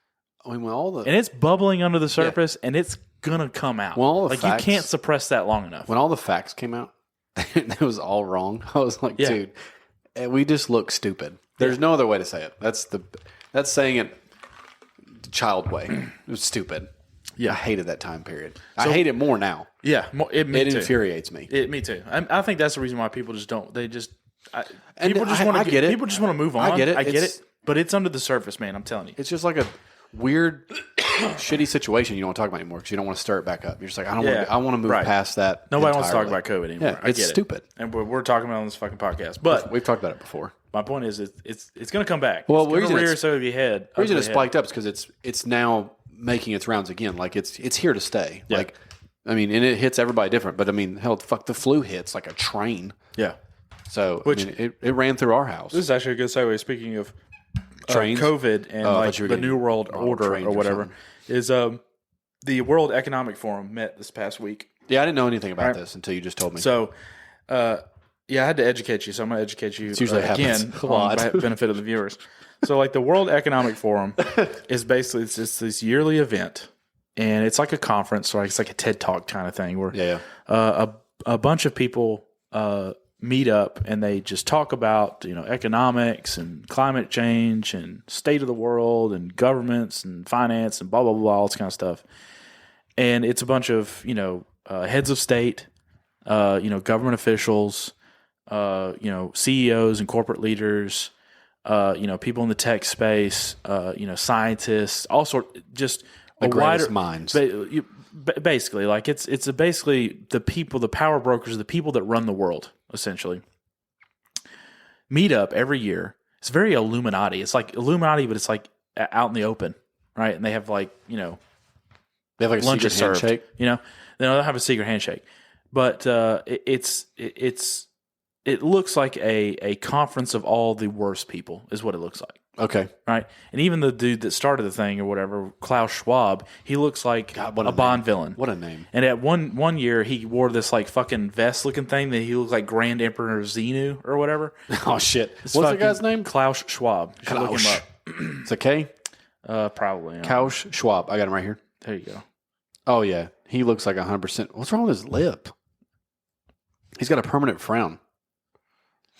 I mean, when all the And it's bubbling under the surface, and it's gonna come out. When all the like facts- you can't suppress that long enough. when all the facts came out, it was all wrong. I was like, Yeah. dude, we just look stupid. There's no other way to say it. That's saying it the child way. It was stupid. Yeah. I hated that time period. I hate it more now. Yeah, It me too. infuriates me. Me too. I think that's the reason why people just don't. They just And people just I want to get it. People just want to move on. I get it. I get It's- it. But it's under the surface, man. I'm telling you. It's just like a weird, shitty situation you don't want to talk about anymore because you don't want to stir it back up. You're just like, I don't. Yeah. I want to move Right. past that. Nobody wants to talk entirely. about COVID anymore. Yeah, I it's get it. stupid. And we're talking about it on this fucking podcast. But We've talked about it before. my point is, it's going to come back. Well, it's the going reason to rear it's- its ugly head. The reason ugly it's head. spiked up is because it's now making its rounds again. Like it's here to stay. Yeah. Like, I mean, and it hits everybody different. But I mean, hell, fuck, the flu hits like a train. Yeah. So Which- I mean, it ran through our house. This is actually a good segue. Speaking of Trains? COVID and Oh, I like thought you were the getting New World model Order trains or or whatever, something. is the World Economic Forum met this past week. Yeah, I didn't know anything about Right. this until you just told me. So, yeah, I had to educate you. So I'm going to educate you usually happens again a lot. on benefit of the viewers. So, like the World Economic Forum is basically it's just this yearly event, and it's like a conference, or it's like a TED Talk kind of thing, where yeah. a bunch of people meet up and they just talk about economics and climate change and state of the world and governments and finance and blah blah blah all this kind of stuff. And it's a bunch of heads of state, government officials, CEOs and corporate leaders, people in the tech space, scientists, all just The a greatest wider minds. Basically, like it's basically the people, the power brokers, the people that run the world, essentially. Meet up every year. It's very Illuminati. It's like Illuminati, but it's like out in the open, right? And they have like They have like a lunches secret served. handshake. They don't have a secret handshake, but it looks like a conference of all the worst people is what it looks like. Okay. Right. And even the dude that started the thing or whatever, Klaus Schwab, he looks like what a a Bond villain. What a name. And at one year, he wore this like fucking vest looking thing that he looked like Grand Emperor Xenu or whatever. Oh shit. It's What's the fucking guy's name? Klaus Schwab. You should look Klaus. him It's a K. up. Probably. Yeah. Klaus Schwab. I got him right here. There you go. Oh yeah, he looks like 100%. What's wrong with his lip? He's got a permanent frown.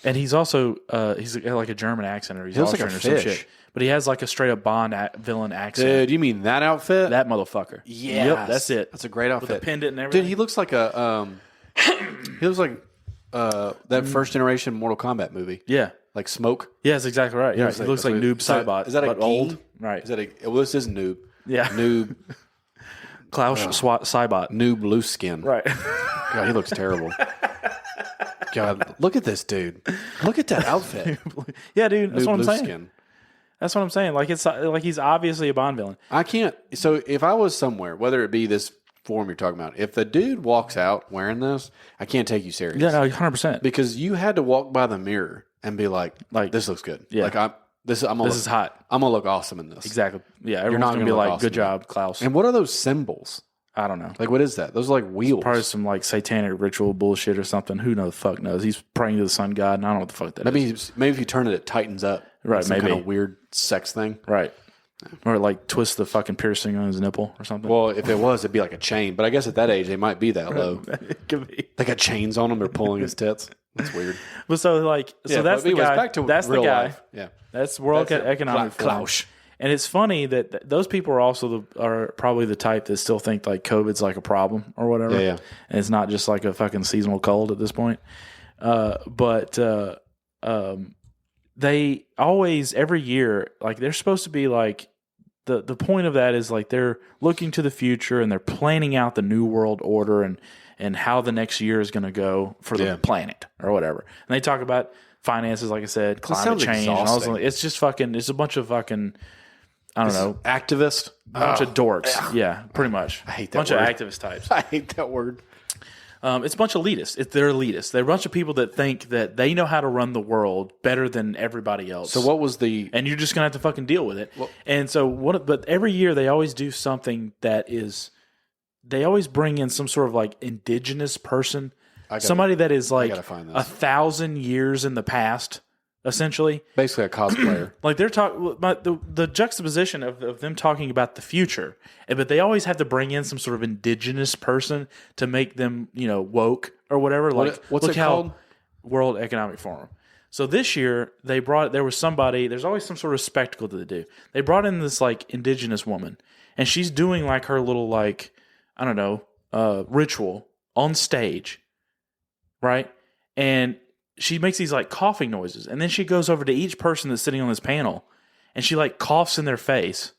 And he's also he's got like a German accent, or he's He looks like Austrian a or some fish. shit. But he has like a straight up Bond villain accent. Dude, you mean that outfit? That motherfucker. Yeah, Yep, that's it. That's a great With the outfit. pendant and everything. Dude, he looks like a he looks like that first generation Mortal Kombat movie, yeah. like Smoke. Yeah, that's exactly right. Yeah, looks he like- looks like that's Noob what- Saibot. is that a but Geen? old? Right. Is that a? Well, this is Noob. Yeah. Noob Klaus Saibot. Noob loose skin. Right. God, he looks terrible. God, look at this dude. Look at that outfit. Yeah, dude. That's Noob what I'm loose saying. skin. That's what I'm saying. Like it's like he's obviously a Bond villain. I can't. So if I was somewhere, whether it be this forum you're talking about, if the dude walks out wearing this, I can't take you serious. Yeah, no, 100%. Because you had to walk by the mirror and be like, this looks good. Yeah. Like I'm This is hot. I'm gonna look awesome in this. Exactly. Yeah, everyone's not gonna gonna be look like, awesome "Good job, Klaus." And what are those symbols? I don't know. Like, what is that? Those are like wheels. Probably some like satanic ritual bullshit or something. Who knows? Fuck knows. He's praying to the sun god, and I don't know what the fuck that is. Maybe if you turn it, it tightens up. Right, Some kind maybe. of weird sex thing. Right. Or like twist the fucking piercing on his nipple or something. Well, if it was, it'd be like a chain. But I guess at that age, they might be that low. It could be. They got chains on them. They're pulling his tits. That's weird. But so like, so that's but the anyways, guy. Back to That's the real guy. life. Yeah. That's World That's it. Economic Forum. Klaus. And it's funny that those people are also are probably the type that still think like COVID's like a problem or whatever. Yeah. And it's not just like a fucking seasonal cold at this point. They always every year like they're supposed to be like the point of that is like they're looking to the future and they're planning out the new world order and how the next year is going to go for the planet or whatever. And they talk about finances, like I said, climate sounds change. And all exhausting. this. It's just fucking. It's a bunch of fucking. I don't know. Activist. Bunch of dorks. Yeah, pretty much. I hate that bunch word. of activist types. I hate that word. It's a bunch of elitists. They're elitists. They're a bunch of people that think that they know how to run the world better than everybody else. So what was the? And you're just gonna have to fucking deal with it. And so what? But every year they always do something that is. They always bring in some sort of like indigenous person, somebody that is like gotta find this. 1,000 years in the past essentially. Basically a cosplayer. Like they're talking, the juxtaposition of them talking about the future, but they always have to bring in some sort of indigenous person to make them, woke or whatever. Like, What's it called? World Economic Forum. So this year there was somebody. There's always some sort of spectacle that they do. They brought in this like indigenous woman, and she's doing like her little like I don't know ritual on stage, right? And she makes these like coughing noises, and then she goes over to each person that's sitting on this panel, and she like coughs in their face,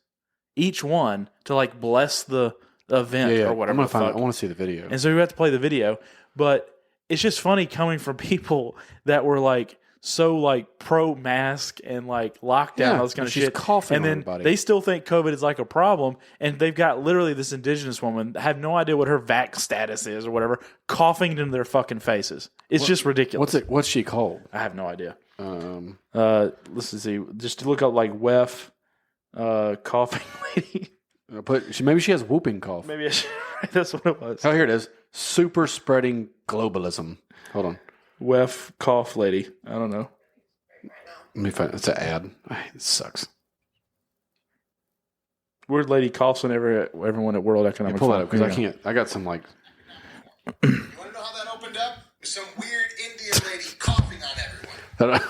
each one to like bless the event or whatever. I want to see the video. And so we have to play the video, but it's just funny coming from people that were like so like pro mask and like lockdown, all this kind of she's shit. coughing and on then everybody. they still think COVID is like a problem, and they've got literally this indigenous woman, have no idea what her vax status is or whatever, coughing into their fucking faces. It's just ridiculous. What's she called? I have no idea. Let's see. Just to look up like WEF coughing lady. Maybe she has whooping cough. Maybe I should write that's what it was. Oh, here it is. Super spreading globalism. Hold on. WEF cough lady. I don't know. Let me find. It's an ad. It sucks. Weird lady coughs on everyone at World Economic Pull that Forum. up because I can't. I got some like. You want to know how that opened up? Some weird Indian lady coughing on everyone.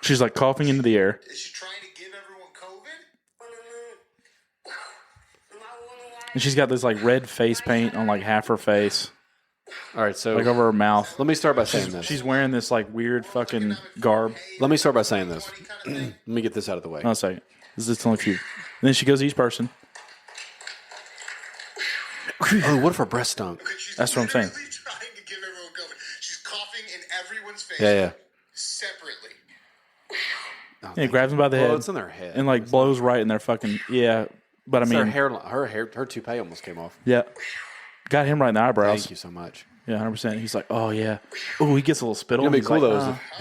She's like coughing into the air. Is she trying to give everyone COVID? And she's got this like red face paint on like half her face, All right, so like over her mouth. let me start by saying this. She's wearing this like weird fucking garb. Let me start by saying this. Let me get this out of the way. I'll say this is only a few. Then she goes to each person. Oh, what if her breast stunk? She's That's what I'm saying. literally trying to give everyone COVID. She's coughing in everyone's face. Yeah. Separately. Yeah, grabs them by the Well, head it's in their head. and like blows right in their fucking But I her mean, hair, her toupee almost came off. yeah, got him right in the eyebrows. Thank you so much. Yeah, 100%. He's like, oh yeah. Oh, he gets a little spittle. It'd be He's cool like,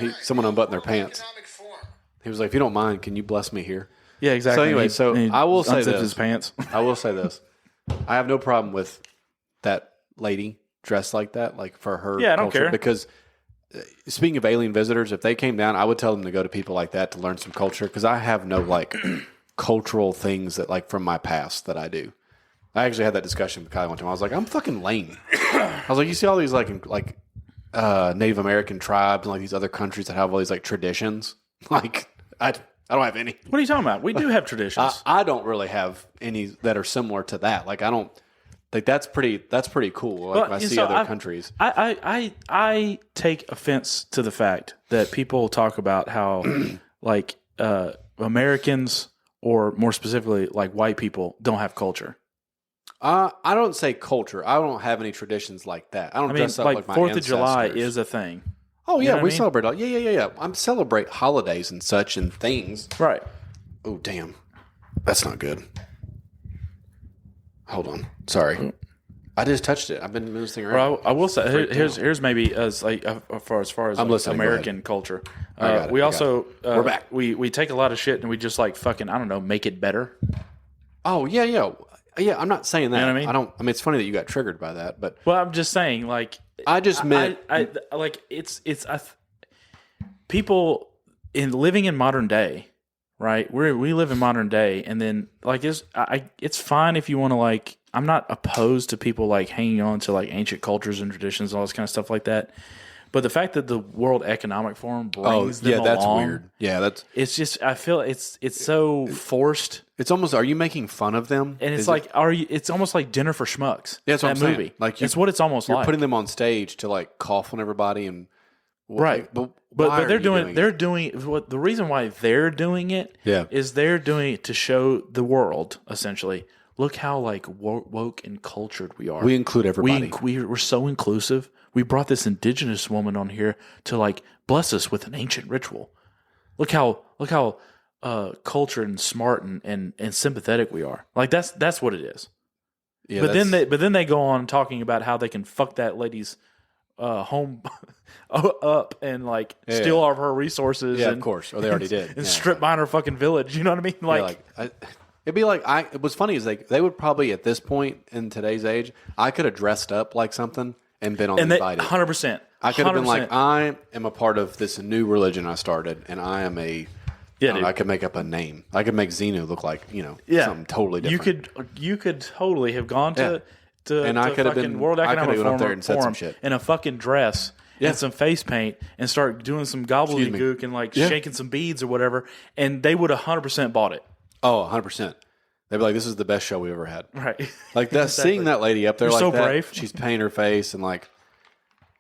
though is if someone unbuttoned their pants. Economic Forum. He was like, "If you don't mind, can you bless me here?" Yeah, exactly. So anyway, And he I will say unzips this. his pants. I will say this: I have no problem with that lady dressed like that, like for her. Yeah, I don't culture, care. Because speaking of alien visitors, if they came down, I would tell them to go to people like that to learn some culture. Because I have no like cultural things that like from my past that I do. I actually had that discussion with Kylie one time. I was like, I'm fucking lame. I was like, you see all these like Native American tribes and like these other countries that have all these like traditions. Like I don't have any. What are you talking about? We do have traditions. I don't really have any that are similar to that. Like I don't like that's pretty cool. Like Well, when I and see so other countries. I take offense to the fact that people talk about how like Americans or more specifically like white people don't have culture. I don't say culture. I don't have any traditions like that. I don't I mean, dress up like like my 4th of July ancestors. is a thing. Oh yeah, know what we I mean? celebrate. Yeah. I celebrate holidays and such and things. Right. Oh damn, that's not good. Hold on, sorry. I just touched it. I've been moving this thing around. Well, I will say Freaked here's maybe as like as far as I'm like, listening. Go American culture. got it. We I got also We're back. We take a lot of shit and we just like fucking I don't know make it better. Oh yeah. I'm not saying that. You know what I mean? I mean, it's funny that you got triggered by that, but Well, I'm just saying like I just meant I like it's people in living in modern day, right? We live in modern day, and then like it's fine if you want to like. I'm not opposed to people like hanging on to like ancient cultures and traditions, all this kind of stuff like that. But the fact that the World Economic Forum brings them that's along, weird. Yeah, that's it's just I feel it's so forced, it's almost. Are you making fun of them? and it's Is like it's almost like Dinner for Schmucks. Yeah, that's what that I'm saying. movie. Like, it's what it's almost you're like. putting them on stage to like cough on everybody and Right. But But they're doing doing what the reason why they're doing it is they're doing it to show the world essentially. Look how like woke and cultured we are. We include everybody. We're so inclusive. We brought this indigenous woman on here to like bless us with an ancient ritual. Look how cultured and smart and sympathetic we are. Like that's what it is. Yeah, But then they go on talking about how they can fuck that lady's home up and like steal all of her resources. Yeah, and, of course. Or they already did. and strip mine her fucking village. You know what I mean? Like, It'd be like what's funny is they would probably at this point in today's age, I could have dressed up like something and been on And the they invited. 100%. I could have been like, I am a part of this new religion I started, and I am a. Yeah, dude. I could make up a name. I could make Xenu look like Yeah. something totally different. You could totally have gone to And I to could have fucking been- World I could have Economic went up there Forum, and said some Forum shit. in a fucking dress Yeah. and some face paint and start doing some gobbledygook and like Yeah. shaking some beads or whatever, and they would 100% bought it. Oh, 100%. They'd be like, "This is the best show we ever had." Right. Like that, Exactly. seeing that lady up there, You're like so that, brave. she's painting her face and like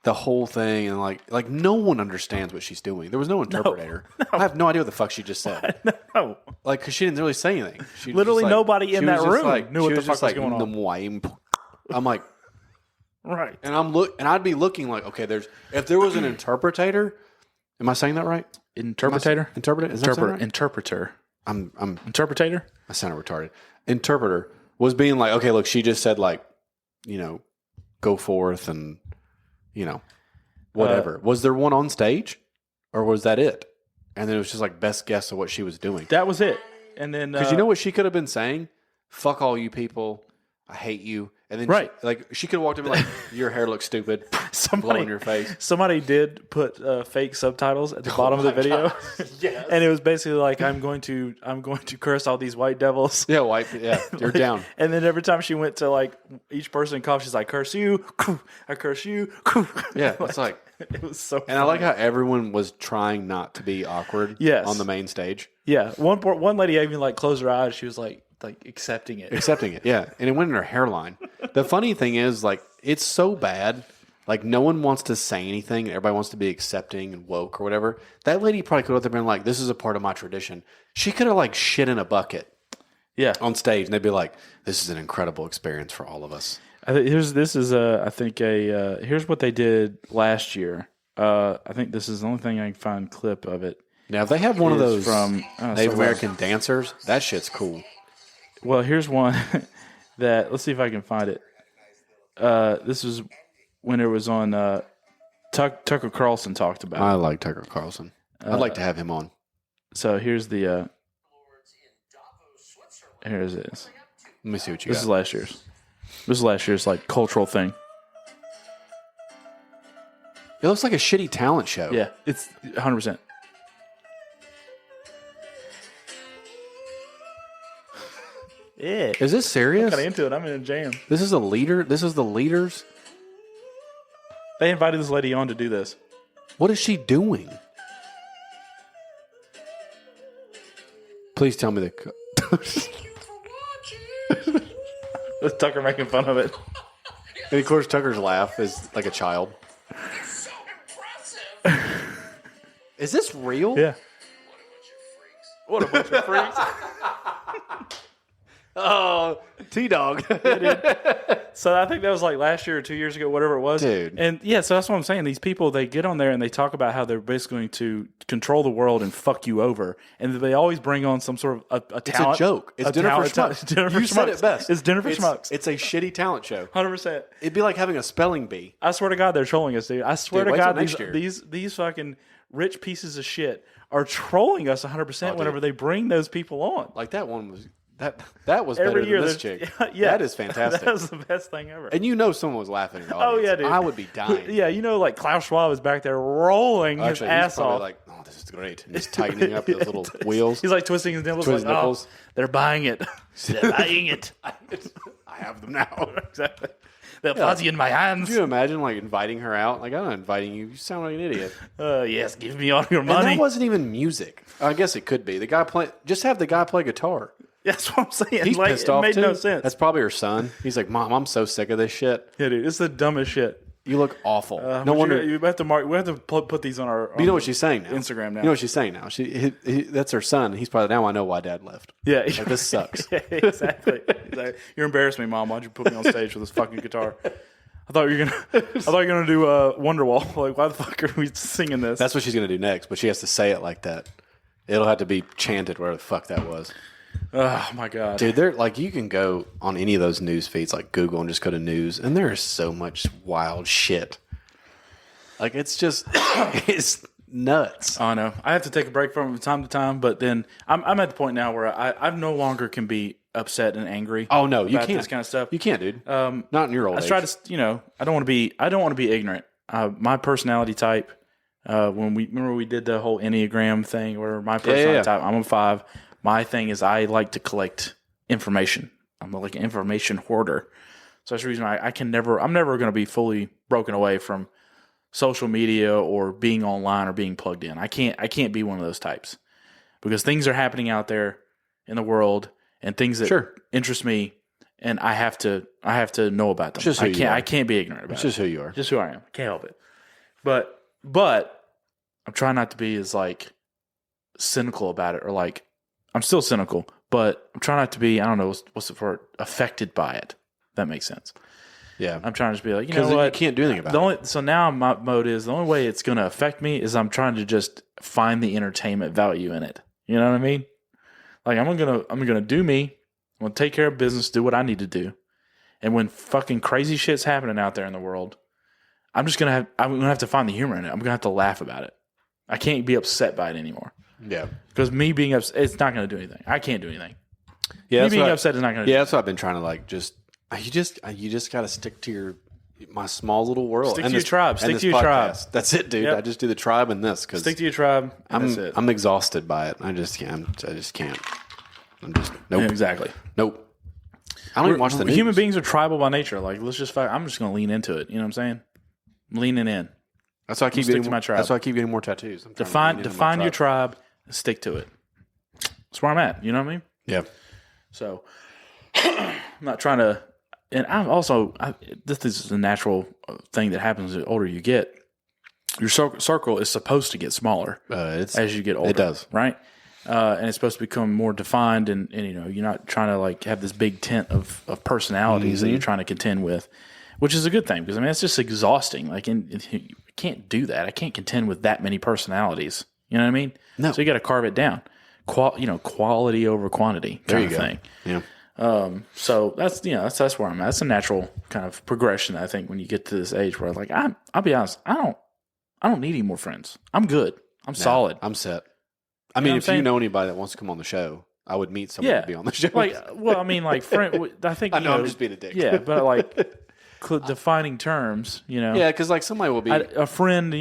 the whole thing, and like no one understands what she's doing. There was no interpreter. I have no idea what the fuck she just said. No. Like, because she didn't really say anything. She was Literally just like- nobody in she that was just room like- knew she what the was fuck just was like, going on. I'm like, Right. and I'd be looking like, okay, if there was an interpreter. Am I saying that right? Interpretator? Interpreter? Is that saying right? Interpreter. I'm Interpretator? I sounded retarded. Interpreter was being like, okay, look, she just said like, go forth and, whatever. Was there one on stage, or was that it? And then it was just like best guess of what she was doing. That was it. And then Because you know what she could have been saying? Fuck all you people. I hate you. And then Right. she could have walked up and like, your hair looks stupid. Blow in your face. Somebody did put fake subtitles at the bottom of the video. Yes. And it was basically like, I'm going to curse all these white devils. Yeah, wipe. Yeah, you're down. And then every time she went to like each person cough, she's like, curse you, I curse you. Yeah, it's like, It was so and I like how everyone was trying not to be awkward Yes. on the main stage. Yeah. One lady even like closed her eyes. She was like accepting it. Accepting it, yeah. And it went in her hairline. The funny thing is, like, it's so bad. Like, no one wants to say anything. Everybody wants to be accepting and woke or whatever. That lady probably could have been like, this is a part of my tradition. She could have, like, shit in a bucket Yeah. on stage. And they'd be like, this is an incredible experience for all of us. Here's what they did last year. I think this is the only thing I can find clip of it. Now, if they have one of Is those from Native American dancers, that shit's cool. Well, here's one that let's see if I can find it. This is when it was on Tucker Carlson talked about. I like Tucker Carlson. I'd like to have him on. So here's the here's this. Let me see what you This got. is last year's. This is last year's like cultural thing. It looks like a shitty talent show. Yeah, it's 100%. Yeah, Is this serious? kind of into it. I'm in a jam. This is a leader. This is the leaders. They invited this lady on to do this. What is she doing? Please tell me the. With Tucker making fun of it. And of course, Tucker's laugh is like a child. So impressive. Is this real? Yeah. What a bunch of freaks. What a bunch of freaks. Oh, T-Dog. So I think that was like last year or 2 years ago, whatever it was. Dude. And yeah, so that's what I'm saying. These people, they get on there and they talk about how they're basically going to control the world and fuck you over. And they always bring on some sort of a It's talent. a joke. It's a dinner for talent- schmucks. Dinner for You said schmucks. it best. It's dinner for schmucks. It's a shitty talent show. 100%. It'd be like having a spelling bee. I swear to God, they're trolling us, dude. I swear Dude, to wait till God, next year. these fucking rich pieces of shit are trolling us 100% whenever they bring those people on. Like that one was that was better Every than year, this there's- chick. yeah, That is fantastic. That was the best thing ever. And you know someone was laughing in the Oh audience. yeah, dude. I would be dying. Yeah, you know, like Klaus Schwab is back there rolling Actually, his he's ass probably off. like, oh, this is great. And he's tightening up those little wheels. He's like twisting his nipples. Twist Like, nipples. oh, they're buying it. They're buying it. I have them now. Exactly. They're fuzzy in my hands. Could you imagine like inviting her out? Like, I'm not inviting you. You sound like an idiot. Yes, give me all your And money. that wasn't even music. I guess it could be. The guy play. Just have the guy play guitar. That's what I'm saying. He's like, pissed off It made too. no sense. That's probably her son. He's like, Mom, I'm so sick of this shit. Yeah, dude. It's the dumbest shit. You look awful. But No wonder. You have to mark. We have to put these on our. You know what she's saying now. Instagram now. You know what she's saying now. That's her son. He's probably now. I know why Dad left. Yeah. Like, this sucks. Yeah, exactly. He's like, you're embarrassing me, Mom. Why'd you put me on stage with this fucking guitar? I thought you were gonna do Wonderwall. Like, why the fuck are we singing this? That's what she's gonna do next. But she has to say it like that. It'll have to be chanted where the fuck that was. Oh my god, Dude, they're like, you can go on any of those news feeds like Google and just go to news, and there is so much wild shit. Like, it's just nuts. I know. I have to take a break from time to time, but then I'm at the point now where I no longer can be upset and angry. Oh no, you about can't. this kind of stuff. You can't, dude. Not in your old I age. try to, I don't want to be ignorant. My personality type. When we did the whole Enneagram thing, or my personality type, I'm a 5. My thing is I like to collect information. I'm like an information hoarder. So that's the reason I'm never going to be fully broken away from social media or being online or being plugged in. I can't be one of those types because things are happening out there in the world and things that interest me, and I have to know about them. Just who you are. I can't be ignorant about it. It's just who you are. Just who I am. Can't help it. But I'm trying not to be as like cynical about it, or like I'm still cynical, but I'm trying not to be, I don't know, what's the word, affected by it. That makes sense. Yeah. I'm trying to just be like, you know Because what? you can't do anything about it. So now my mode is the only way it's going to affect me is I'm trying to just find the entertainment value in it. You know what I mean? Like I'm gonna do me. I'm gonna take care of business, do what I need to do. And when fucking crazy shit's happening out there in the world, I'm gonna have to find the humor in it. I'm gonna have to laugh about it. I can't be upset by it anymore. Yeah. Because me being upset, it's not going to do anything. I can't do anything. Yeah. Me being upset is not going to. Yeah, that's what I've been trying to like. You just got to stick to my small little world. Stick to your tribe. Stick to your tribe. That's it, dude. Yep. I just do the tribe and this because stick to your tribe. And that's it. I'm exhausted by it. I just can't. I'm just nope. Yeah, exactly. Nope. I don't even watch the news. Human beings are tribal by nature. Like I'm just going to lean into it. You know what I'm saying? I'm leaning in. That's why I keep stick getting to my tribe. That's why I keep getting more tattoos. Define your tribe and stick to it. That's where I'm at. You know what I mean? Yeah. So I'm not trying to. And I'm also this is a natural thing that happens the older you get. Your circle is supposed to get smaller as you get older. It does, right? And it's supposed to become more defined, and you're not trying to like have this big tent of personalities that you're trying to contend with, which is a good thing because it's just exhausting. Like, you can't do that. I can't contend with that many personalities. You know what I mean? No. So you got to carve it down. Quality over quantity kind of thing. Yeah. So that's that's where I'm at. That's a natural kind of progression. I think when you get to this age where like I'll be honest, I don't need any more friends. I'm good. I'm solid. I'm set. I mean, if you know anybody that wants to come on the show, I would meet someone to be on the show. Friend. I think I know I'm just being a dick. Yeah, but like defining terms, Yeah, because like somebody will be a friend.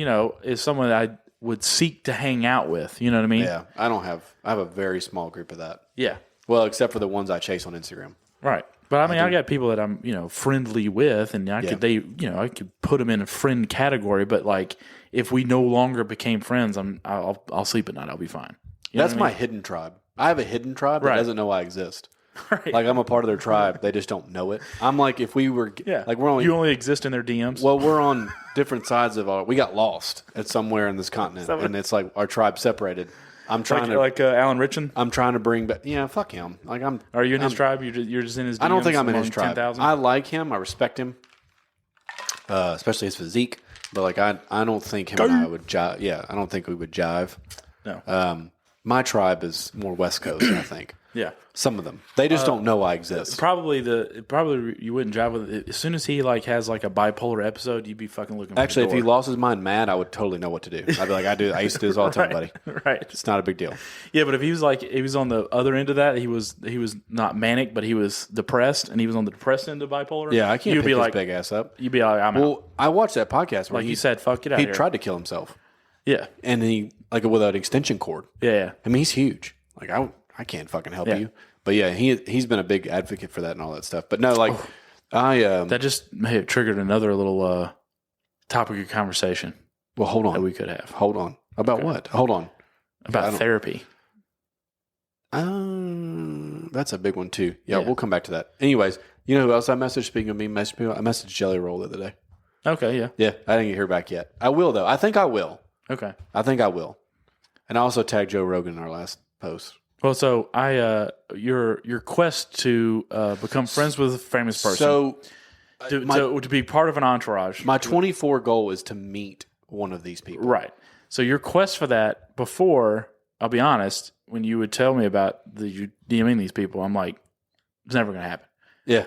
Is someone that I would seek to hang out with. You know what I mean? Yeah, I have a very small group of that. Yeah. Well, except for the ones I chase on Instagram. Right. But I got people that I'm, friendly with, and I could put them in a friend category. But like, if we no longer became friends, I'll sleep at night. I'll be fine. That's my hidden tribe. I have a hidden tribe that doesn't know I exist. Right. Like I'm a part of their tribe. They just don't know it. I'm like, if we were, like we're only, you only exist in their DMs. Well, we're on different sides of we got lost at somewhere in this continent, and it's like our tribe separated. I'm trying like Alan Richin. I'm trying to bring back. Yeah, fuck him. Like Are you in his tribe? You're just in his DMs. I don't think I'm in his tribe. 10,000? I like him. I respect him, especially his physique. But like, I don't think him and I would jive. Yeah, I don't think we would jive. No. My tribe is more West Coast. I think. Yeah. Some of them. They just don't know I exist. Probably you wouldn't jive with it. As soon as he like has like a bipolar episode, you'd be fucking looking. Actually, for if he lost his mind mad, I would totally know what to do. I'd be like, I used to do this all the time, buddy. Right. It's not a big deal. Yeah, but if he was on the other end of that, he was not manic, but he was depressed, and he was on the depressed end of bipolar. Yeah, I can't You'd pick be his like, big ass up. You'd be like, I'm out. Well, I watched that podcast where Like you said, fuck it out. he tried to kill himself. Yeah. And he like with an extension cord. Yeah. I mean, he's huge. Like I can't fucking help you. But yeah, he's been a big advocate for that and all that stuff. But no, like that just may have triggered another little topic of conversation. Well, hold on. That we could have. Hold on. About what? Hold on. About therapy. That's a big one too. Yeah, Yeah. we'll come back to that. Anyways, you know who else I messaged? Speaking of me messaging people, I messaged Jelly Roll the other day. Okay, yeah. Yeah, I didn't get her back yet. I will though. I think I will. Okay. I think I will. And I also tagged Joe Rogan in our last post. Well, so your quest to become friends with a famous person, So to be part of an entourage. my 24 goal is to meet one of these people. Right. So your quest for that before, I'll be honest, when you would tell me about you DMing these people, I'm like, it's never going to happen. Yeah.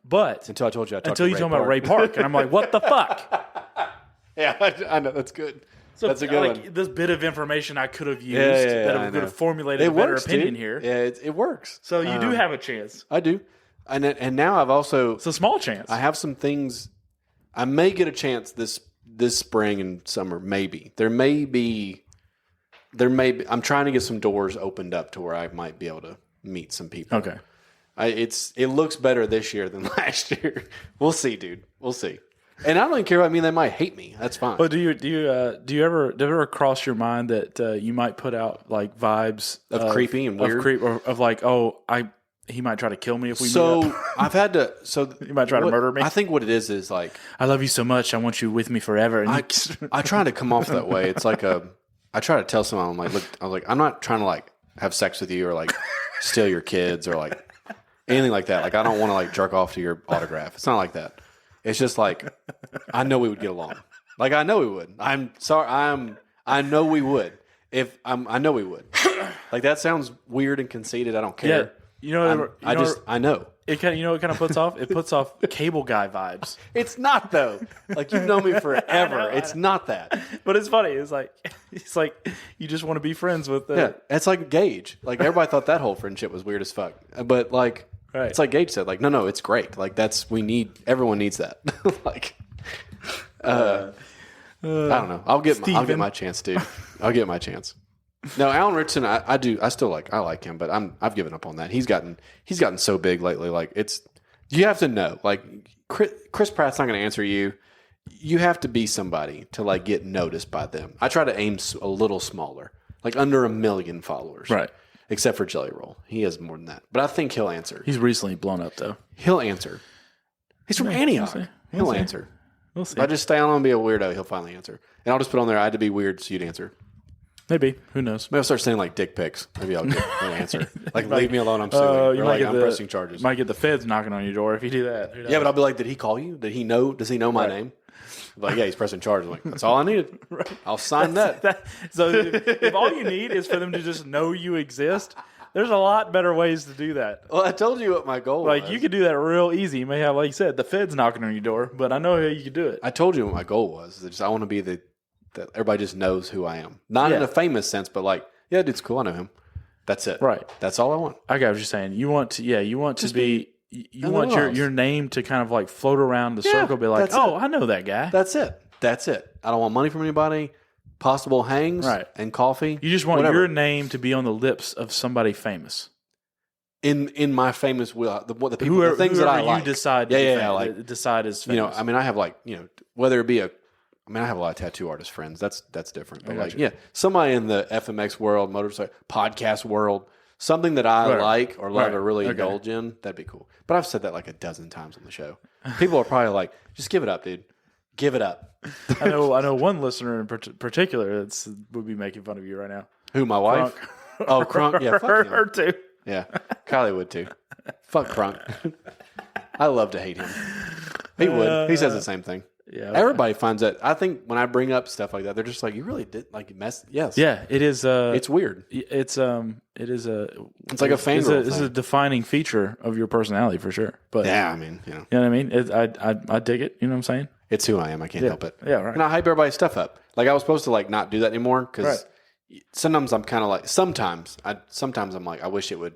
But Until I told you I talked until to you Ray told me about Park. Ray Park, and I'm like, what the fuck? Yeah, I know. That's good. So That's a good like one. this bit of information I could have used Yeah, that I could know. have formulated It a better works, opinion dude. here. Yeah, it works. So you do have a chance. I do, and now I've also It's a small chance. I have some things. I may get a chance this spring and summer. Maybe there may be. I'm trying to get some doors opened up to where I might be able to meet some people. Okay. It looks better this year than last year. We'll see, dude. We'll see. And I don't even care. I mean, they might hate me. That's fine. But do you ever cross your mind that you might put out like vibes Of creepy and weird? of like, he might try to kill me if we meet So up. I've had to. So You might try to murder me. I think what it is like I love you so much. I want you with me forever. And I try to come off that way. It's like I try to tell someone, I'm like, look, I was like, I'm not trying to like have sex with you or like steal your kids or like anything like that. Like, I don't want to like jerk off to your autograph. It's not like that. It's just like, I know we would get along. Like, I know we would. I'm sorry. I know we would. I know we would. Like, that sounds weird and conceited. I don't care. yeah, you know, I know. it kind of, you know what kind of puts off? It puts off cable guy vibes. It's not though. Like, you've known me forever. It's not that. But it's funny. It's like you just want to be friends with. Yeah, it's like Gage. Like, everybody thought that whole friendship was weird as fuck. But like, Right. it's like Gage said. Like, no, it's great. Like, everyone needs that. Like, I don't know. I'll get Steven. my chance, dude. I'll get my chance. No, Alan Richardson, I still like him, but I've given up on that. He's gotten so big lately. Like, you have to know. Like, Chris Pratt's not going to answer you. You have to be somebody to like get noticed by them. I try to aim a little smaller, like under 1 million followers, Right. Except for Jelly Roll, he has more than that. But I think he'll answer. He's recently blown up though. He'll answer. He's from Antioch. see. He'll We'll see. answer. We'll see. If I just stay on and be a weirdo, he'll finally answer. And I'll just put on there, I had to be weird so you'd answer. Maybe. Who knows? Maybe I'll start saying like dick pics. Maybe I'll get an answer. Like, leave me alone, I'm suing. Or like, I'm pressing charges. Might get the feds knocking on your door if you do that. Who knows? Yeah, but I'll be like, did he call you? Does he know my name? I'm like, yeah, he's pressing charges. I'm like, that's all I needed. I'll sign that. So if all you need is for them to just know you exist, there's a lot better ways to do that. Well, I told you what my goal was. Like, you could do that real easy. You may have, like you said, the feds knocking on your door, but I know how you could do it. I told you what my goal was. It's just, I want to be that everybody just knows who I am. Not in Yeah. a famous sense, but like, yeah, dude's cool. I know him. That's it. Right. That's all I want. I got what you're saying. You want to Just be you want your name to kind of like float around the circle, be like, that's oh, it. I know that guy. That's it. That's it. I don't want money from anybody. Possible hangs Right. and coffee. You just want whatever. your name to be on the lips of somebody famous. in my famous will, the people, Whoever, the things that I you like. decide, decide is famous. You know, I mean, I have like, you know, whether it be I have a lot of tattoo artist friends. That's different. But like, yeah, somebody in the FMX world, motorcycle podcast world, something that I Right. like or love Right. or really Okay. indulge in, that'd be cool. But I've said that like a dozen times on the show. People are probably like, just give it up, dude. Give it up. I know one listener in particular would be making fun of you right now. Who, my wife? Oh, Crunk. Yeah, fuck him. her too. Yeah, Kylie would too. Fuck Crunk. I love to hate him. He would. He says the same thing. Yeah, Everybody finds that. I think when I bring up stuff like that, they're just like, "You really did like mess." Yes. yeah. It is. It's weird. it is a. It's like a fangirl It's a thing. defining feature of your personality for sure. But Yeah, I mean, you know, you know what I mean. I dig it. You know what I'm saying? it's who I am. I can't help it. Yeah, right. And I hype everybody's stuff up. Like I was supposed to like not do that anymore because Right. sometimes I'm kind of like sometimes I'm like I wish it would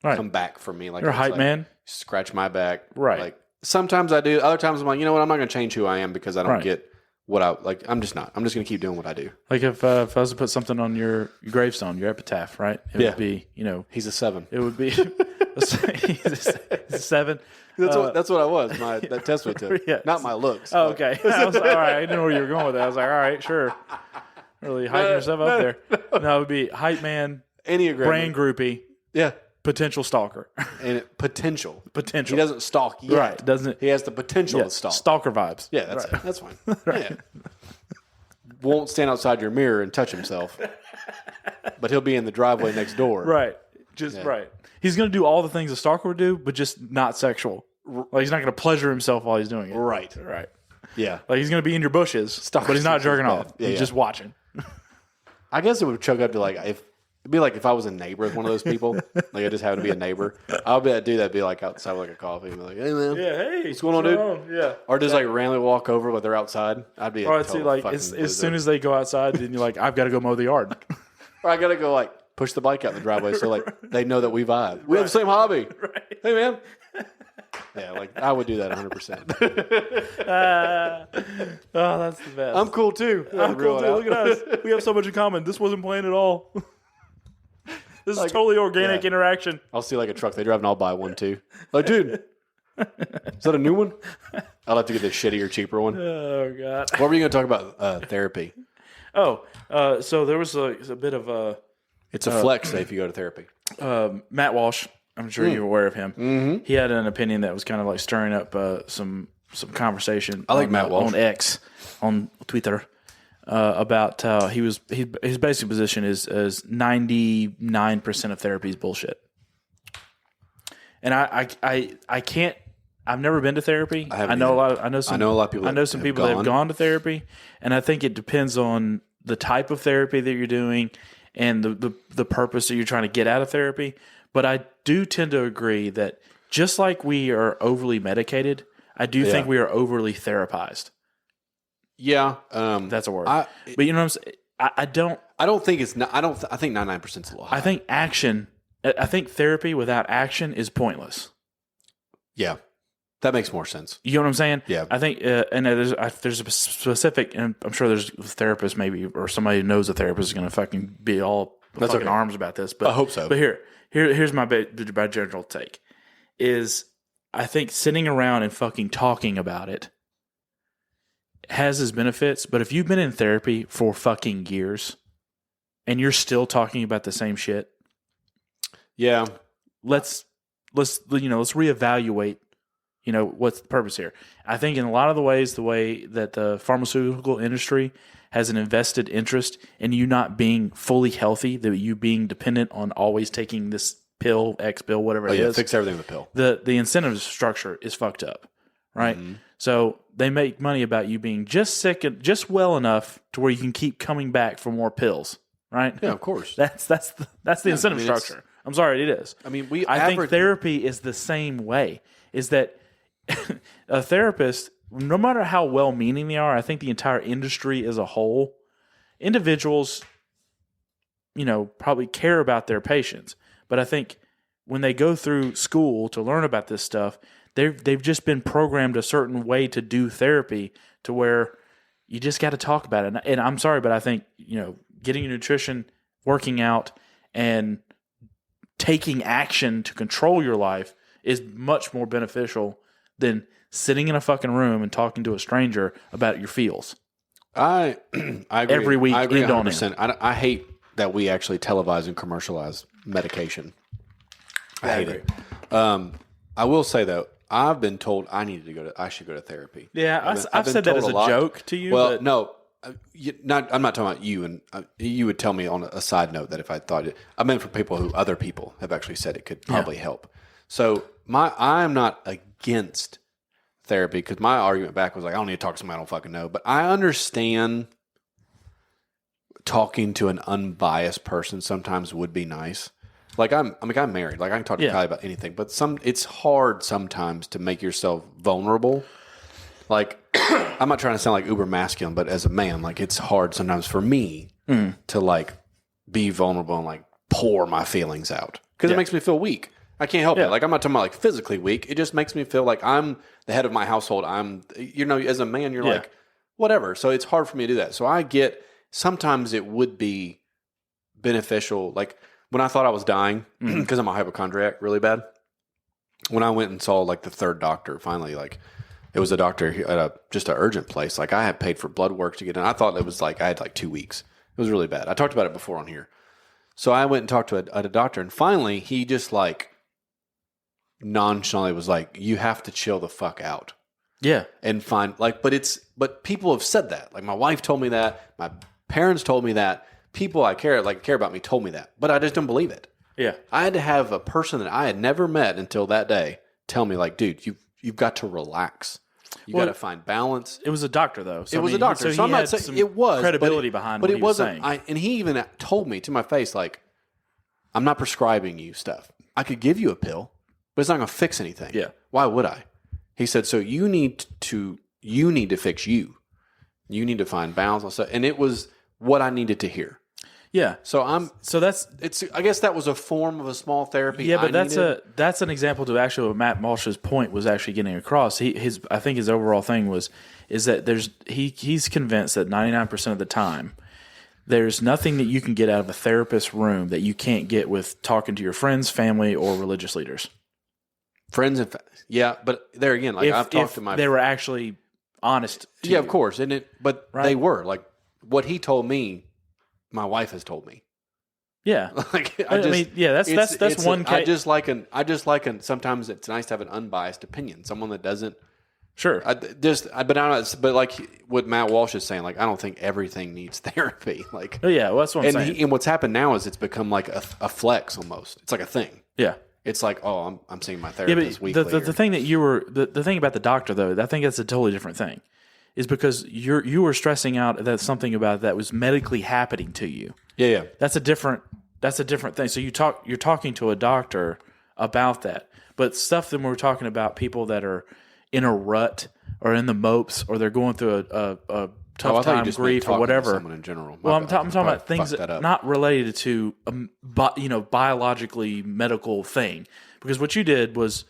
Right. come back for me. Like You're a it's hype like, man. Scratch my back. Right. Like sometimes I do. Other times I'm like, you know what? I'm not going to change who I am because I don't Right. get what I like. I'm just not. I'm just going to keep doing what I do. Like if I was to put something on your gravestone, your epitaph, right? It Yeah. would be, you know, He's a 7. it would be he's a 7. That's what I was. That test we took. Yes. Not my looks. Oh, okay. I was like, all right. I didn't know where you were going with that. I was like, all right, sure. Really hyping yourself up there. No, it would be hype man, Enneagram. brain groupie, Yeah. potential stalker. And potential. Potential. He doesn't stalk yet. Right. Doesn't He has the potential yeah, to stalk. stalker vibes. Yeah, that's fine. Yeah. Won't stand outside your mirror and touch himself. But he'll be in the driveway next door. Right. Just right. He's going to do all the things a stalker would do, but just not sexual. Like he's not going to pleasure himself while he's doing it. Right. Right. Yeah. Like he's going to be in your bushes, Stalker but he's not seems jerking bad. off. Yeah, He's yeah. just watching. I guess it would choke up to like It'd be like if I was a neighbor with one of those people, like I just happened to be a neighbor. I'll be that dude that'd be like outside with like a coffee and be like, "Hey man, Yeah, hey, what's going on, dude?" Yeah. Or just like randomly walk over when they're outside. I'd be. Or I'd see like as soon as they go outside, then you're like, I've got to go mow the yard. or I gotta go like push the bike out in the driveway so like they know that we vibe. We have the same hobby. Right. Hey man. Yeah, like I would do that 100%. Oh, that's the best. I'm cool too. I'm cool too. Look at us. We have so much in common. This wasn't planned at all. This is totally organic interaction. I'll see like a truck they drive and I'll buy one too. Like, dude, is that a new one? I'll have to get the shittier, cheaper one. Oh God. What were you going to talk about? Therapy. Oh, so there was a bit of It's a flex day if you go to therapy. Matt Walsh. I'm sure you're aware of him. Mm-hmm. He had an opinion that was kind of like stirring up some conversation. I like Matt Walsh on X, on Twitter, about how his basic position is 99% of therapy is bullshit. And I can't. I've never been to therapy. I know a lot. I know some of people. I know some people that have gone to therapy, and I think it depends on the type of therapy that you're doing and the purpose that you're trying to get out of therapy. But I do tend to agree that just like we are overly medicated, I do think we are overly therapized. Yeah, That's a word. But you know what I'm saying? I don't think it's not. I think 99% is a little high. I think therapy without action is pointless. Yeah, that makes more sense. You know what I'm saying? Yeah. I think, and there's a specific, and I'm sure there's therapists maybe, or somebody who knows a therapist is going to fucking be all fucking arms about this. But I hope so. But here's my general take is I think sitting around and fucking talking about it has its benefits, but if you've been in therapy for fucking years and you're still talking about the same shit, yeah, let's reevaluate, what's the purpose here. I think in a lot of the way that the pharmaceutical industry has an invested interest in you not being fully healthy, that you being dependent on always taking this pill, X pill, whatever it is. Fix everything with a pill. The incentive structure is fucked up, right? Mm-hmm. So they make money about you being just sick and just well enough to where you can keep coming back for more pills, right? Yeah, of course. That's the incentive structure. I'm sorry, it is. I mean, I think therapy is the same way. Is that a therapist, no matter how well-meaning they are, I think the entire industry as a whole, individuals, probably care about their patients. But I think when they go through school to learn about this stuff, they've just been programmed a certain way to do therapy to where you just got to talk about it. And I'm sorry, but I think, getting your nutrition, working out, and taking action to control your life is much more beneficial than sitting in a fucking room and talking to a stranger about your feels. I agree. Every week, I agree end on 100%. I hate that we actually televise and commercialize medication. I hate it. I will say though, I've been told I should go to therapy. Yeah, I've said that as a joke to you. Well, no, I'm not talking about you. And you would tell me on a side note that if I thought it, I meant for other people have actually said it could probably help. So I'm not against therapy because my argument back was like, I don't need to talk to somebody I don't fucking know. But I understand talking to an unbiased person sometimes would be nice. Like I'm married. Like I can talk to Kylie about anything, but it's hard sometimes to make yourself vulnerable. Like I'm not trying to sound like uber masculine, but as a man, like it's hard sometimes for me to like be vulnerable and like pour my feelings out because it makes me feel weak. I can't help it. Like I'm not talking about like physically weak. It just makes me feel like I'm the head of my household. As a man, you're like whatever. So it's hard for me to do that. So I get sometimes it would be beneficial. Like when I thought I was dying because I'm a hypochondriac really bad. When I went and saw like the third doctor, finally, like it was a doctor at just an urgent place. Like I had paid for blood work to get in. I thought it was like I had like 2 weeks. It was really bad. I talked about it before on here. So I went and talked to a doctor, and finally he just like nonchalantly was like, "You have to chill the fuck out." Yeah, and find like, but people have said that. Like my wife told me that. My parents told me that. People I care about me told me that, but I just don't believe it. Yeah, I had to have a person that I had never met until that day tell me like, "Dude, you've got to relax. You got to find balance." It was a doctor though. So it was a doctor. So I'm not saying it was credibility behind. But what it wasn't. Saying. And he even told me to my face like, I'm not prescribing you stuff. I could give you a pill, but it's not going to fix anything. Yeah. Why would I? He said, so you need to fix you. You need to find balance and stuff. And it was what I needed to hear. Yeah. So I guess that was a form of a small therapy. Yeah, but that's an example to actually what Matt Walsh's point was actually getting across. I think his overall thing is that he's convinced that 99% of the time there's nothing that you can get out of a therapist's room that you can't get with talking to your friends, family, or religious leaders. Friends and yeah, but there again, like I've talked to my they were actually honest. Yeah, of course, but they were like what he told me. My wife has told me. Yeah, like that's one case. I just like sometimes it's nice to have an unbiased opinion, someone that doesn't. Sure. But like what Matt Walsh is saying, like I don't think everything needs therapy. Like, yeah, well, that's what I'm saying. And what's happened now is it's become like a flex almost. It's like a thing. Yeah. It's like, oh, I'm seeing my therapist weekly. The thing that the thing about the doctor though, I think that's a totally different thing, is because you were stressing out that something about that was medically happening to you. Yeah. That's a different thing. So you're talking to a doctor about that, but stuff that we're talking about people that are in a rut or in the mopes or they're going through a tough time, grief or whatever. Someone in general. Well, I'm talking about things that not related to biologically medical thing. Because what you did was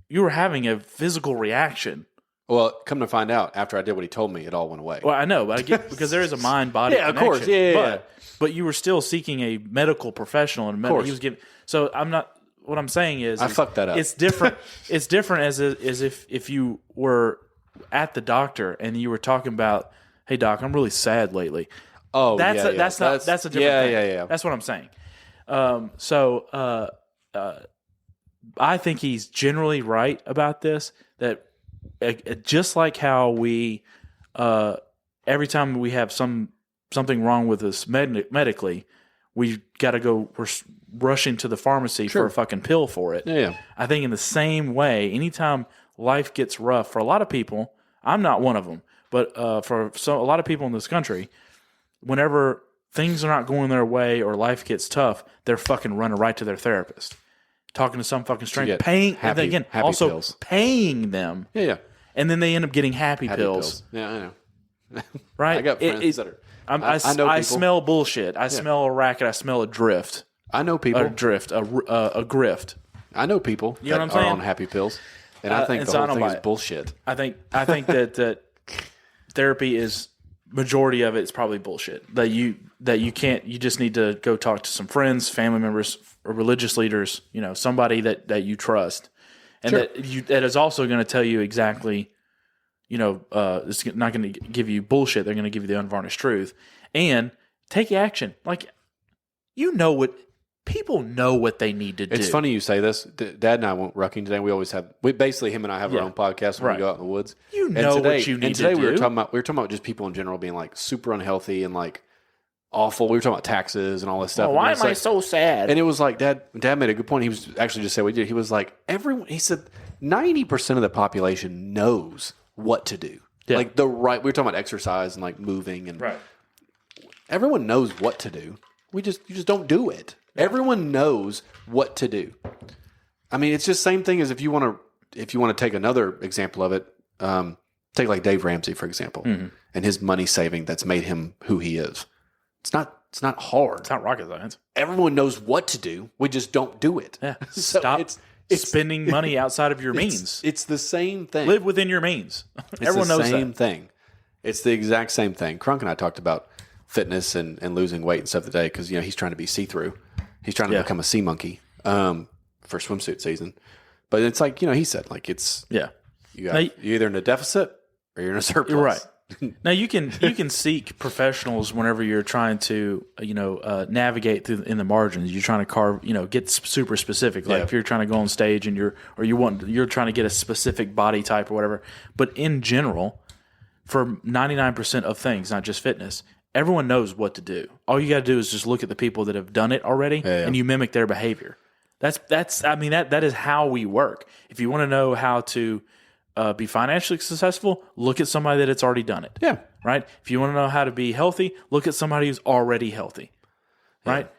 you were having a physical reaction. Well, come to find out, after I did what he told me, it all went away. Well, I know, but I get because there is a mind-body yeah, connection. of course, yeah. But you were still seeking a medical professional, and he was giving. So I'm not. What I'm saying is, I fucked that up. It's different. It's different as if you were at the doctor and you were talking about, hey doc, I'm really sad lately. Oh, that's a different thing. Yeah. That's what I'm saying. I think he's generally right about this. That just like how we, every time we have something wrong with us medically, we got to go. We're rushing to the pharmacy for a fucking pill for it. Yeah. I think in the same way, anytime life gets rough for a lot of people, I'm not one of them, but for a lot of people in this country, whenever things are not going their way or life gets tough, they're fucking running right to their therapist, talking to some fucking stranger, paying pills. Paying them. Yeah. And then they end up getting happy pills. Yeah, I know. Right? I got friends that are. I know people. I smell bullshit. I smell a racket. I smell a drift. I know people. A drift. A grift. I know people you know that what I'm are saying? on happy pills, and I think the whole thing is bullshit. I think that therapy is majority of it is probably bullshit. That you can't. You just need to go talk to some friends, family members, or religious leaders. You know, somebody that you trust, and that is also going to tell you exactly. You know, it's not going to give you bullshit. They're going to give you the unvarnished truth, and take action. Like, people know what they need to do. It's funny you say this. Dad and I went rucking today. Basically him and I have our own podcast when we go out in the woods. What you need to do. And today we were talking about just people in general being like super unhealthy and like awful. We were talking about taxes and all this stuff. Why am I so sad? And it was like Dad made a good point. He was actually just saying what he did. He was like he said 90% of the population knows what to do. Yeah. Like we were talking about exercise and like moving and everyone knows what to do. You just don't do it. Everyone knows what to do. I mean, it's just same thing as if you want to take another example of it, take like Dave Ramsey, for example, and his money saving that's made him who he is. It's not hard. It's not rocket science. Everyone knows what to do. We just don't do it. Yeah. So Stop spending money outside of your means. It's the same thing. Live within your means. Everyone knows that. It's the same thing. It's the exact same thing. Crunk and I talked about fitness and losing weight and stuff today because he's trying to be see-through. He's trying to become a sea monkey for swimsuit season. But it's like, he said, like you're either in a deficit or you're in a surplus. You're right. Now you can seek professionals whenever you're trying to navigate through in the margins. You're trying to get super specific. Like if you're trying to go on stage and you're trying to get a specific body type or whatever. But in general, for 99% of things, not just fitness, everyone knows what to do. All you got to do is just look at the people that have done it already, and you mimic their behavior. That is how we work. If you want to know how to be financially successful, look at somebody that's already done it. Yeah. Right? If you want to know how to be healthy, look at somebody who's already healthy. Right?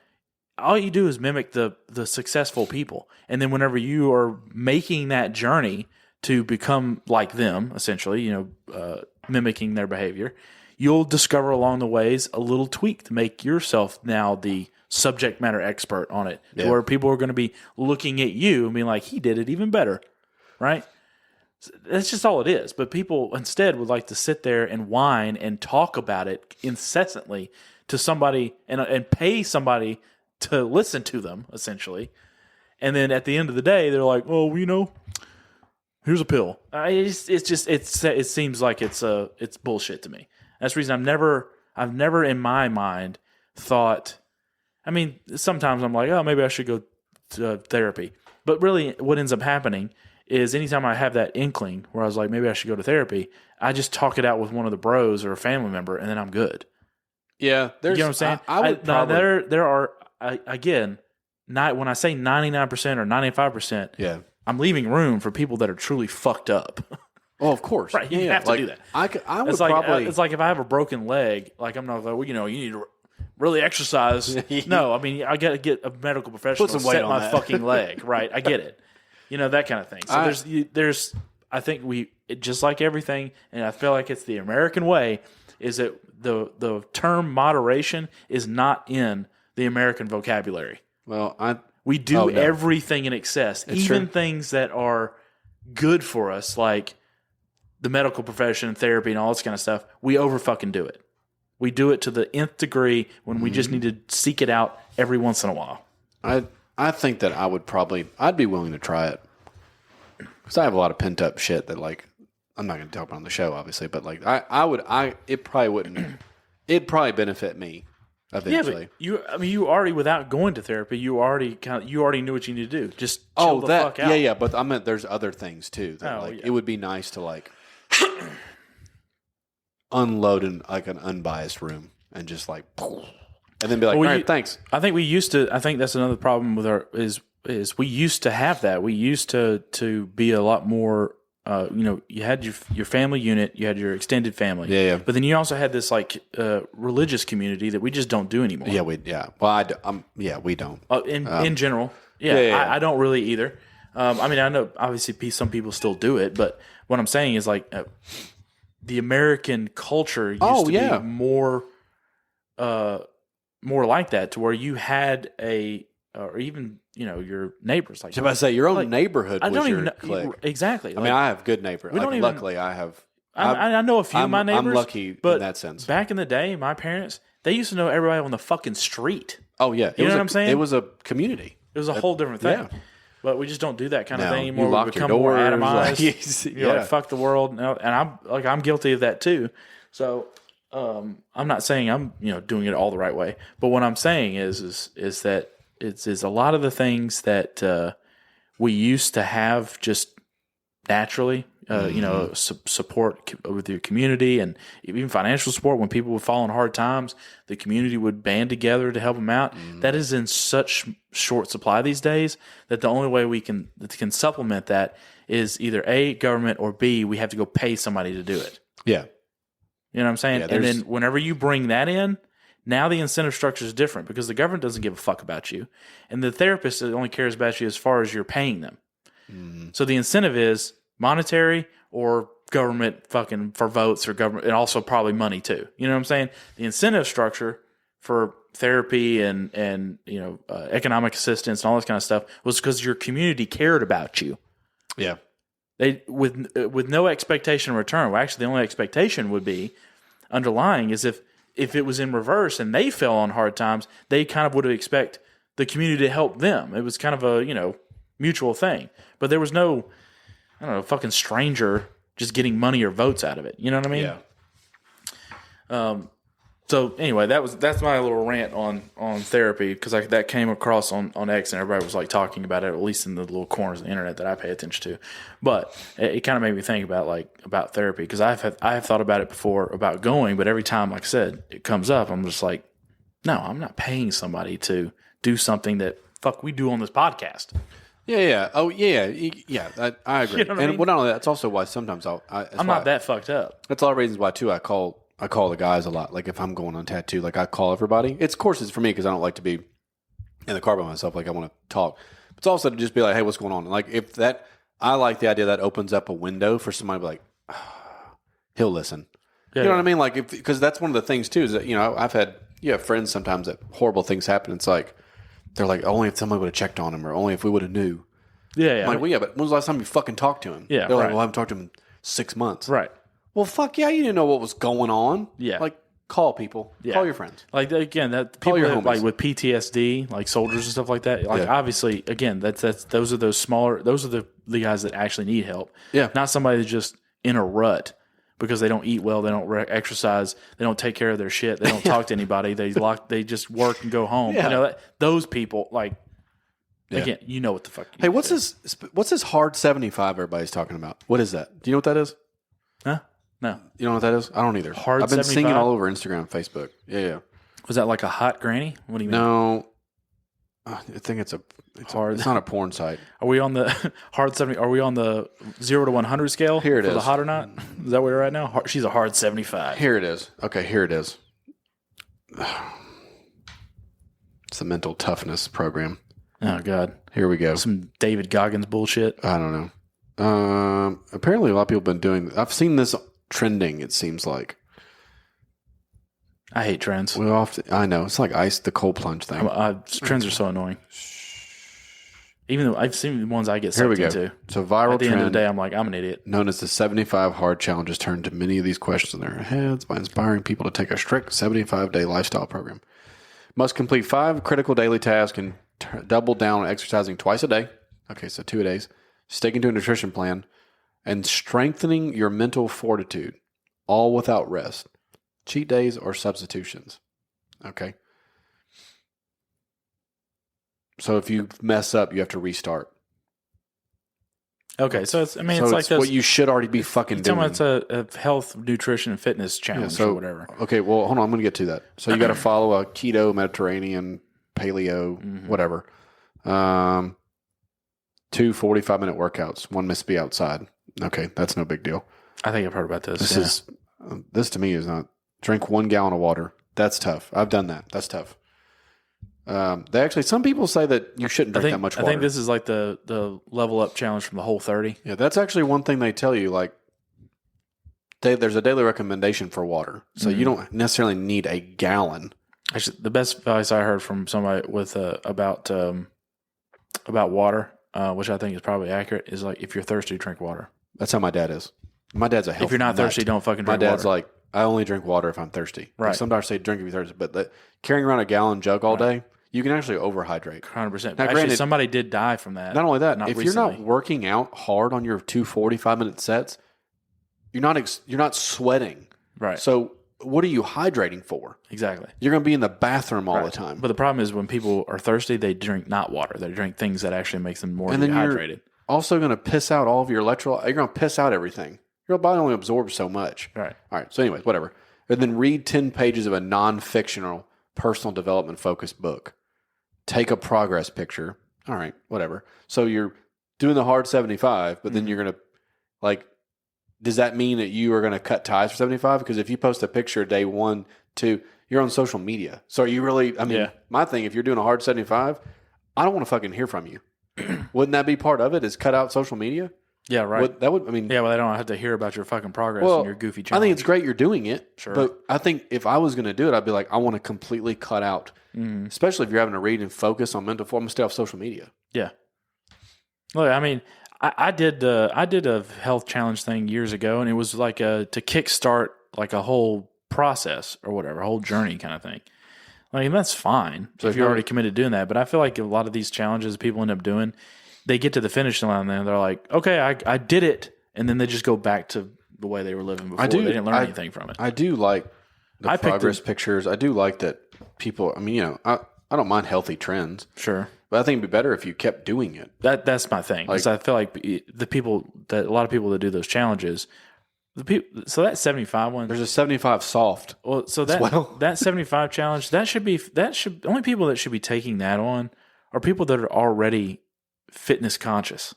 all you do is mimic the successful people. And then whenever you are making that journey to become like them, essentially, mimicking their behavior, you'll discover along the ways a little tweak to make yourself now the subject matter expert on it, to where people are going to be looking at you and being like, he did it even better, right? That's just all it is. But people instead would like to sit there and whine and talk about it incessantly to somebody and pay somebody to listen to them, essentially. And then at the end of the day, they're like, oh, here's a pill. It seems like it's bullshit to me. That's the reason I've never in my mind thought. I mean, sometimes I'm like, oh, maybe I should go to therapy. But really, what ends up happening is anytime I have that inkling where I was like, maybe I should go to therapy, I just talk it out with one of the bros or a family member, and then I'm good. Yeah, You know what I'm saying? I would probably, there are again, when I say 99% or 95%, yeah. I'm leaving room for people that are truly fucked up. Oh, of course. Right, you have to do that. I would It's like probably. it's like if I have a broken leg, like I'm not like, well, you need to really exercise. No, I mean I got to get a medical professional Put some to weight set on my that. fucking leg. Right, I get it. That kind of thing. So there's I think just like everything, and I feel like it's the American way, is that the term moderation is not in the American vocabulary. Well, We do everything in excess, It's even true. things that are good for us, like the medical profession, therapy, and all this kind of stuff. We over fucking do it. We do it to the nth degree when we just need to seek it out every once in a while. I think that I'd be willing to try it because I have a lot of pent up shit that like I'm not going to talk about on the show, obviously, but like it probably wouldn't. It'd probably benefit me eventually. Yeah, but you already, without going to therapy, you already knew what you need to do. Just chill the fuck out. Yeah, but I meant there's other things too that it would be nice to like unload in like an unbiased room and just like, and then be like, all right, thanks. I think that's another problem with is we used to have that. We used to be a lot more. You had your family unit, you had your extended family, Yeah. But then you also had this like religious community that we just don't do anymore. Yeah, Well, we don't. In general, I don't really either. I mean, I know obviously some people still do it, but what I'm saying is like the American culture used to be more like that, to where you had or even your neighbors. Like, I was about to say your own neighborhood. I don't was even your know clique. exactly. I mean, I have good neighbors. Luckily, I have. I know a few of my neighbors. I'm lucky but in that sense. Back in the day, my parents, they used to know everybody on the fucking street. Oh yeah, You know what I'm saying? It was a community. It was a whole different thing. Yeah. But we just don't do that kind of No, thing you anymore. lock We your become more doors, atomized. like, Like, fuck the world. And I'm guilty of that too. So I'm not saying I'm doing it all the right way. But what I'm saying is that it's a lot of the things that we used to have just naturally. Support with your community and even financial support. When people would fall in hard times, the community would band together to help them out. That is in such short supply these days that the only way we can supplement that is either A, government, or B, we have to go pay somebody to do it. Yeah. You know what I'm saying? Yeah, and then whenever you bring that in, now the incentive structure is different because the government doesn't give a fuck about you. And the therapist only cares about you as far as you're paying them. So the incentive is monetary or government fucking for votes or government, and also probably money too. You know what I'm saying? The incentive structure for therapy and economic assistance and all this kind of stuff was because your community cared about you. Yeah. They with no expectation in return. Well, actually, the only expectation would be underlying is if it was in reverse and they fell on hard times, they kind of would expect the community to help them. It was kind of a mutual thing. But there was no, I don't know, fucking stranger just getting money or votes out of it. You know what I mean? Yeah. So anyway, that's my little rant on therapy, because that came across on X and everybody was like talking about it, at least in the little corners of the internet that I pay attention to. But it kind of made me think about therapy, because I have thought about it before about going, but every time, like I said, it comes up, I'm just like, no, I'm not paying somebody to do something that we do on this podcast. Yeah. Oh, yeah. Yeah. I agree. You know what I mean? Well, not only that, that's also why sometimes I'm not that fucked up. That's all the reasons why too. I call the guys a lot. Like if I'm going on tattoo, like I call everybody. Of course it's for me because I don't like to be in the car by myself. Like I want to talk. It's also to just be like, hey, what's going on? Like if that, I like the idea that opens up a window for somebody to be like, he'll listen. Yeah, You know what I mean? Like, because that's one of the things too is that, you know, you have friends sometimes that horrible things happen. It's like, they're like, only if somebody would have checked on him or only if we would have knew. Yeah, yeah. I'm like, well, yeah, but when was the last time you fucking talked to him? Yeah, They're like, right. well, I haven't talked to him in 6 months. Right. Well, fuck yeah, you didn't know what was going on. Yeah. Like, call people. Yeah. Call your friends. Like again, that Call people your that, like homies. with PTSD, like soldiers and stuff like that. Like Yeah. obviously, again, those are the guys that actually need help. Yeah. Not somebody that's just in a rut because they don't eat well, they don't exercise, they don't take care of their shit, they don't talk to anybody, they just work and go home. Yeah. You know, those people, like Yeah. again, you know what the fuck. Hey, what's this hard 75 everybody's talking about? What is that? Do you know what that is? Huh? No. You know what that is? I don't either. Hard I've been seeing it 75? all over Instagram and Facebook. Yeah. Was that like a hot granny? What do you mean? No, I think it's Hard. It's not a porn site. Are we on the hard 70? Are we on the 0 to 100 scale? Here it for the is. hot or not? Is that where we're at now? She's a hard 75. Here it is. Okay, here it is. It's the mental toughness program. Oh God, Here we go. some David Goggins bullshit. I don't know. Apparently, a lot of people have been doing. I've seen this trending. It seems like I hate trends. we often. I know it's like the cold plunge thing. Trends are so annoying. Even though I've seen the ones I get Here we sucked go. into. So viral At the end of the trend day, I'm like, I'm an idiot. known as the 75 hard challenges turned to many of these questions in their heads by inspiring people to take a strict 75-day lifestyle program. Must complete 5 critical daily tasks and double down on exercising twice a day. Okay, so 2 days. Sticking to a nutrition plan and strengthening your mental fortitude, all without rest. Cheat days or substitutions. Okay. So if you mess up, you have to restart. Okay, so it's So like those. what you should already be fucking You're talking doing. about it's a health, nutrition, and fitness challenge or whatever. Okay, well, hold on. I'm going to get to that. So you got to follow a keto, Mediterranean, paleo, Mm-hmm. whatever. 2 45-minute workouts. One must be outside. Okay, that's no big deal. I think I've heard about this. This to me is not. Drink 1 gallon of water. That's tough. I've done that. That's tough. Some people say that you shouldn't drink that much water. I think this is like the level up challenge from the Whole 30. Yeah, that's actually one thing they tell you. Like, there's a daily recommendation for water, so you don't necessarily need a gallon. Actually, the best advice I heard from somebody with about water, which I think is probably accurate, is like if you're thirsty, drink water. That's how my dad is. My dad's a healthy If you're not nut. thirsty, don't fucking My drink dad's water. like, I only drink water if I'm thirsty. Like, Right. some doctors say drink if you're thirsty, but carrying around a gallon jug all day, you can actually overhydrate. 100%. Now, Actually, granted- somebody did die from that. Not only that, if you're not recently. working out hard on your 2 45-minute sets, you're not sweating. Right. So what are you hydrating for? Exactly. You're going to be in the bathroom all Right. the time. But the problem is when people are thirsty, they drink not water. They drink things that actually makes them more And then you're dehydrated. also going to piss out all of your electrolytes. You're going to piss out everything. Your body only absorbs so much. Right. All right. So, anyways, whatever. And then read 10 pages of a non-fictional personal development focused book. Take a progress picture. All right. Whatever. So you're doing the hard 75, but then you're going to, like, does that mean that you are going to cut ties for 75? Because if you post a picture day 1, 2, you're on social media. So are you really, I mean, Yeah. my thing, if you're doing a hard 75, I don't want to fucking hear from you. Wouldn't that be part of it? Is cut out social media? Yeah, right. That would, I mean, Yeah, well, they don't have to hear about your fucking progress and your goofy I challenge. think it's great you're doing it. Sure. But I think if I was going to do it, I'd be like, I want to completely cut out, especially if you're having to read and focus on mental form and stay off social media. Yeah. Look, I mean, I did a health challenge thing years ago, and it was like to kickstart like a whole process or whatever, a whole journey kind of thing. Like, and that's fine if you're already committed to doing that. But I feel like a lot of these challenges people end up doing, they get to the finish line and they're like, okay, I did it. And then they just go back to the way they were living before. They didn't learn anything from it. I do like the I picked progress pictures. I do like that people, I mean, I don't mind healthy trends, Sure. but I think it'd be better if you kept doing it. That's my thing. 'Cause I feel like a lot of people that do those challenges, so that 75 one, There's a 75 soft. well, so that well. that 75 challenge, only people that should be taking that on are people that are already fitness conscious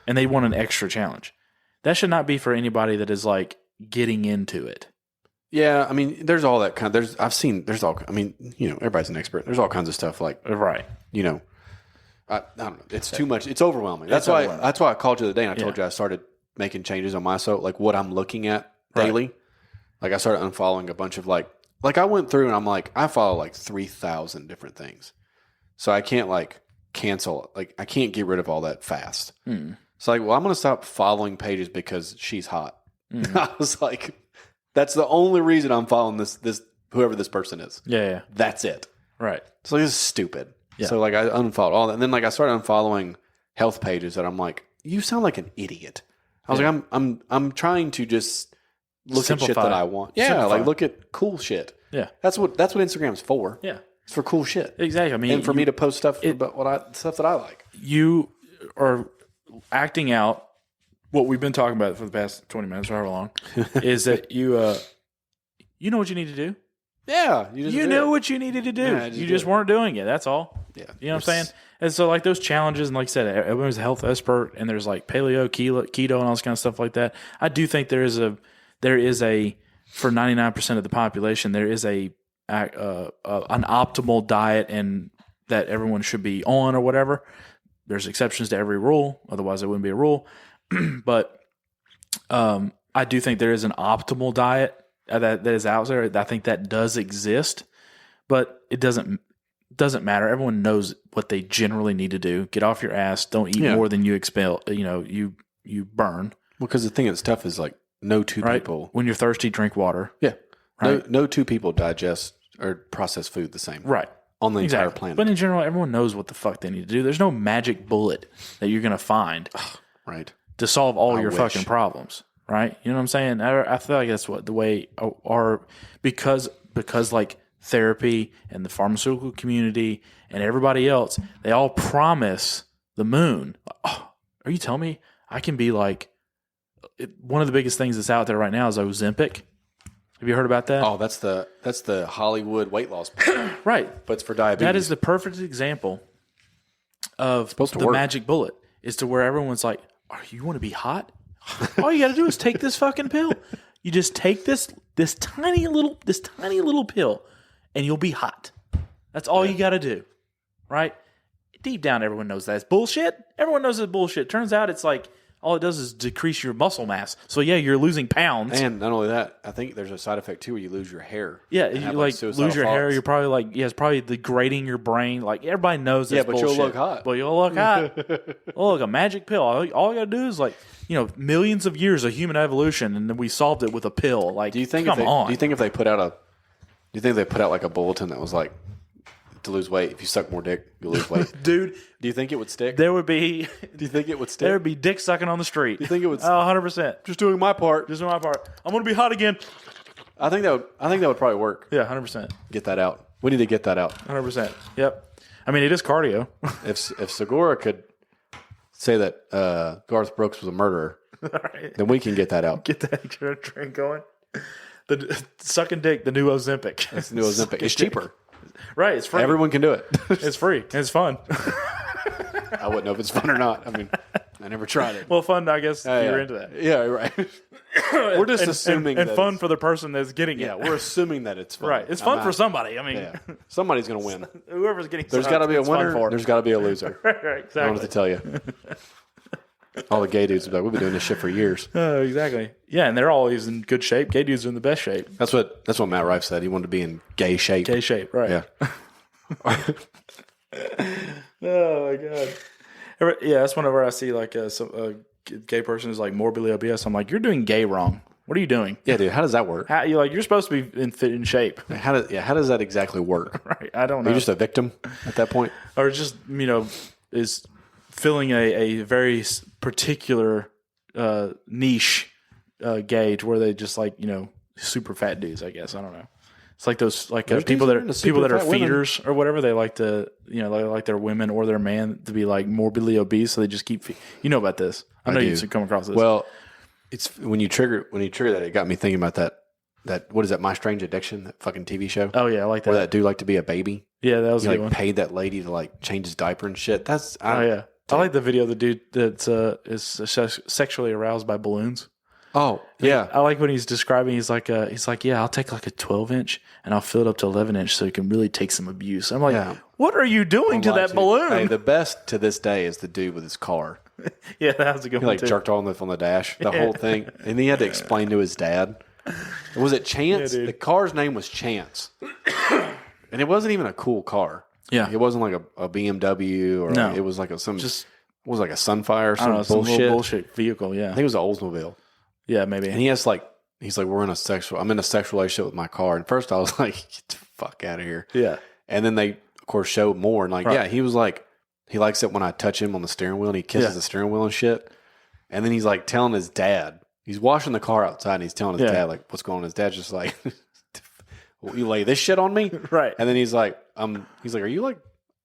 and they want an extra challenge. That should not be for anybody that is like getting into it. Yeah, I mean, there's all that kind. There's all. I mean, everybody's an expert. There's all kinds of stuff like Right. I don't know. It's too much. It's overwhelming. That's why I called you the other day and I told you I started making changes on my like what I'm looking at daily. Right. Like I started unfollowing a bunch of like I went through and I'm like, I follow like 3,000 different things. So I can't like cancel, like I can't get rid of all that fast. So like, well, I'm going to stop following pages because she's hot. I was like, that's the only reason I'm following this whoever this person is. Yeah. That's it. Right. So this is stupid. Yeah. So like I unfollowed all that. And then like I started unfollowing health pages that I'm like, you sound like an idiot. I was like, I'm trying to just look at shit that I want. Yeah. Simplify. Like look at cool shit. Yeah. That's what Instagram's for. Yeah. It's for cool shit. Exactly. I mean, and for me to post stuff about stuff that I like. You are acting out what we've been talking about for the past 20 minutes or however long is that you know what you need to do. Yeah. You know what you needed to do. Yeah, you just weren't doing it. That's all. Yeah. You know what I'm saying? And so like those challenges, and like I said, everyone's a health expert and there's like paleo, keto and all this kind of stuff like that. I do think there is a for 99% of the population, there is an optimal diet and that everyone should be on or whatever. There's exceptions to every rule. Otherwise it wouldn't be a rule. But I do think there is an optimal diet that is out there. I think that does exist, but it doesn't matter. Everyone knows what they generally need to do. Get off your ass. Don't eat more than you expel. You burn. Well, because the thing that's tough is like no two people. When you're thirsty, drink water. Yeah. Right? No two people digest or process food the same. Right. On the entire planet. But in general, everyone knows what the fuck they need to do. There's no magic bullet that you're going to find right. to solve all your fucking problems. Right. You know what I'm saying? I feel like that's what the way because like therapy and the pharmaceutical community and everybody else, they all promise the moon. Oh, are you telling me I can be like one of the biggest things that's out there right now is Ozempic? Have you heard about that? Oh, that's the Hollywood weight loss plan. Right. But it's for diabetes. That is the perfect example of the magic bullet is to where everyone's like, "Oh, you want to be hot? All you got to do is take this fucking pill. You just take this tiny little pill and you'll be hot. That's all you got to do." Right? Deep down everyone knows that's bullshit. Everyone knows it's bullshit. Turns out it's like all it does is decrease your muscle mass. So yeah, you're losing pounds. And not only that, I think there's a side effect too where you lose your hair. Yeah, you like lose your hair. You're probably like, it's probably degrading your brain. Like everybody knows that's bullshit. You'll look hot. But you'll look hot. Oh, look, a magic pill. All you got to do is like, millions of years of human evolution, and then we solved it with a pill. Like, do you think if they put out like a bulletin that was like, to lose weight, if you suck more dick, you'll lose weight? Dude, do you think it would stick? There would be. Do you think it would stick? There would be dick sucking on the street. Do you think it would? 100%. Just doing my part. I'm going to be hot again. I think that would probably work. Yeah, 100%. Get that out. We need to get that out. 100%. Yep. I mean, it is cardio. If Segura could say that Garth Brooks was a murderer, right, then we can get that out. Get that train going. The sucking dick, the new Ozempic. That's the new Ozempic. It's cheaper. Right, it's free. Everyone can do it. It's free. And it's fun. I wouldn't know if it's fun or not. I mean, I never tried it. Well, fun, I guess, if you're into that. Yeah, right. We're just assuming and fun for the person that's getting it. Yeah, we're assuming that it's fun. Right. It's fun for somebody. I mean, somebody's going to win. Whoever's getting there's got to be a winner. There's got to be a loser. Right, exactly. I don't have to tell you. All the gay dudes are like, we've been doing this shit for years. Exactly. Yeah, and they're always in good shape. Gay dudes are in the best shape. That's what Matt Rife said. He wanted to be in gay shape. Gay shape, right. Yeah. Oh, my God. Yeah, that's whenever I see like a gay person who's like morbidly obese, I'm like, you're doing gay wrong. What are you doing? Yeah, dude, how does that work? You're supposed to be in shape. How does that exactly work? Right. I don't know. Are you just a victim at that point? Or just, is filling a very particular niche gauge where they just like, super fat dudes, I guess. I don't know. It's like those people that are feeders or whatever. They like to, they like their women or their man to be like morbidly obese. So they just keep, about this. I know you've come across this. Well, it's when you trigger that, it got me thinking about that. What is that? My Strange Addiction, that fucking TV show. Oh yeah. I like that. Where that dude liked to be a baby. Yeah. That was a good one. Paid that lady to like change his diaper and shit. I like the video of the dude that's is sexually aroused by balloons. Oh, yeah. I like when he's describing. He's like, yeah, I'll take like a 12-inch and I'll fill it up to 11-inch so he can really take some abuse. I'm like, Yeah. what are you doing to that balloon? Hey, the best to this day is the dude with his car. Yeah, that was a good He one like too. jerked on the dash, the whole thing, and he had to explain to his dad. Was it Chance? Yeah, dude. The car's name was Chance, and it wasn't even a cool car. Yeah. It wasn't like a BMW or No. it was like Just it was like a Sunfire or I don't know, some some bullshit. little bullshit vehicle. I Yeah, think it was an Oldsmobile, yeah, maybe. and he's like I'm in a sexual relationship with my car. And first I was like, get the fuck out of here. Yeah, And then they of course showed more and like Right. yeah, he was like he likes it when I touch him on the steering wheel and he kisses Yeah. the steering wheel and shit. And then he's like telling his dad, he's washing the car outside and he's telling his Yeah. dad like what's going on. His dad's just like, well, you lay this shit on me? right. And then he's like, are you like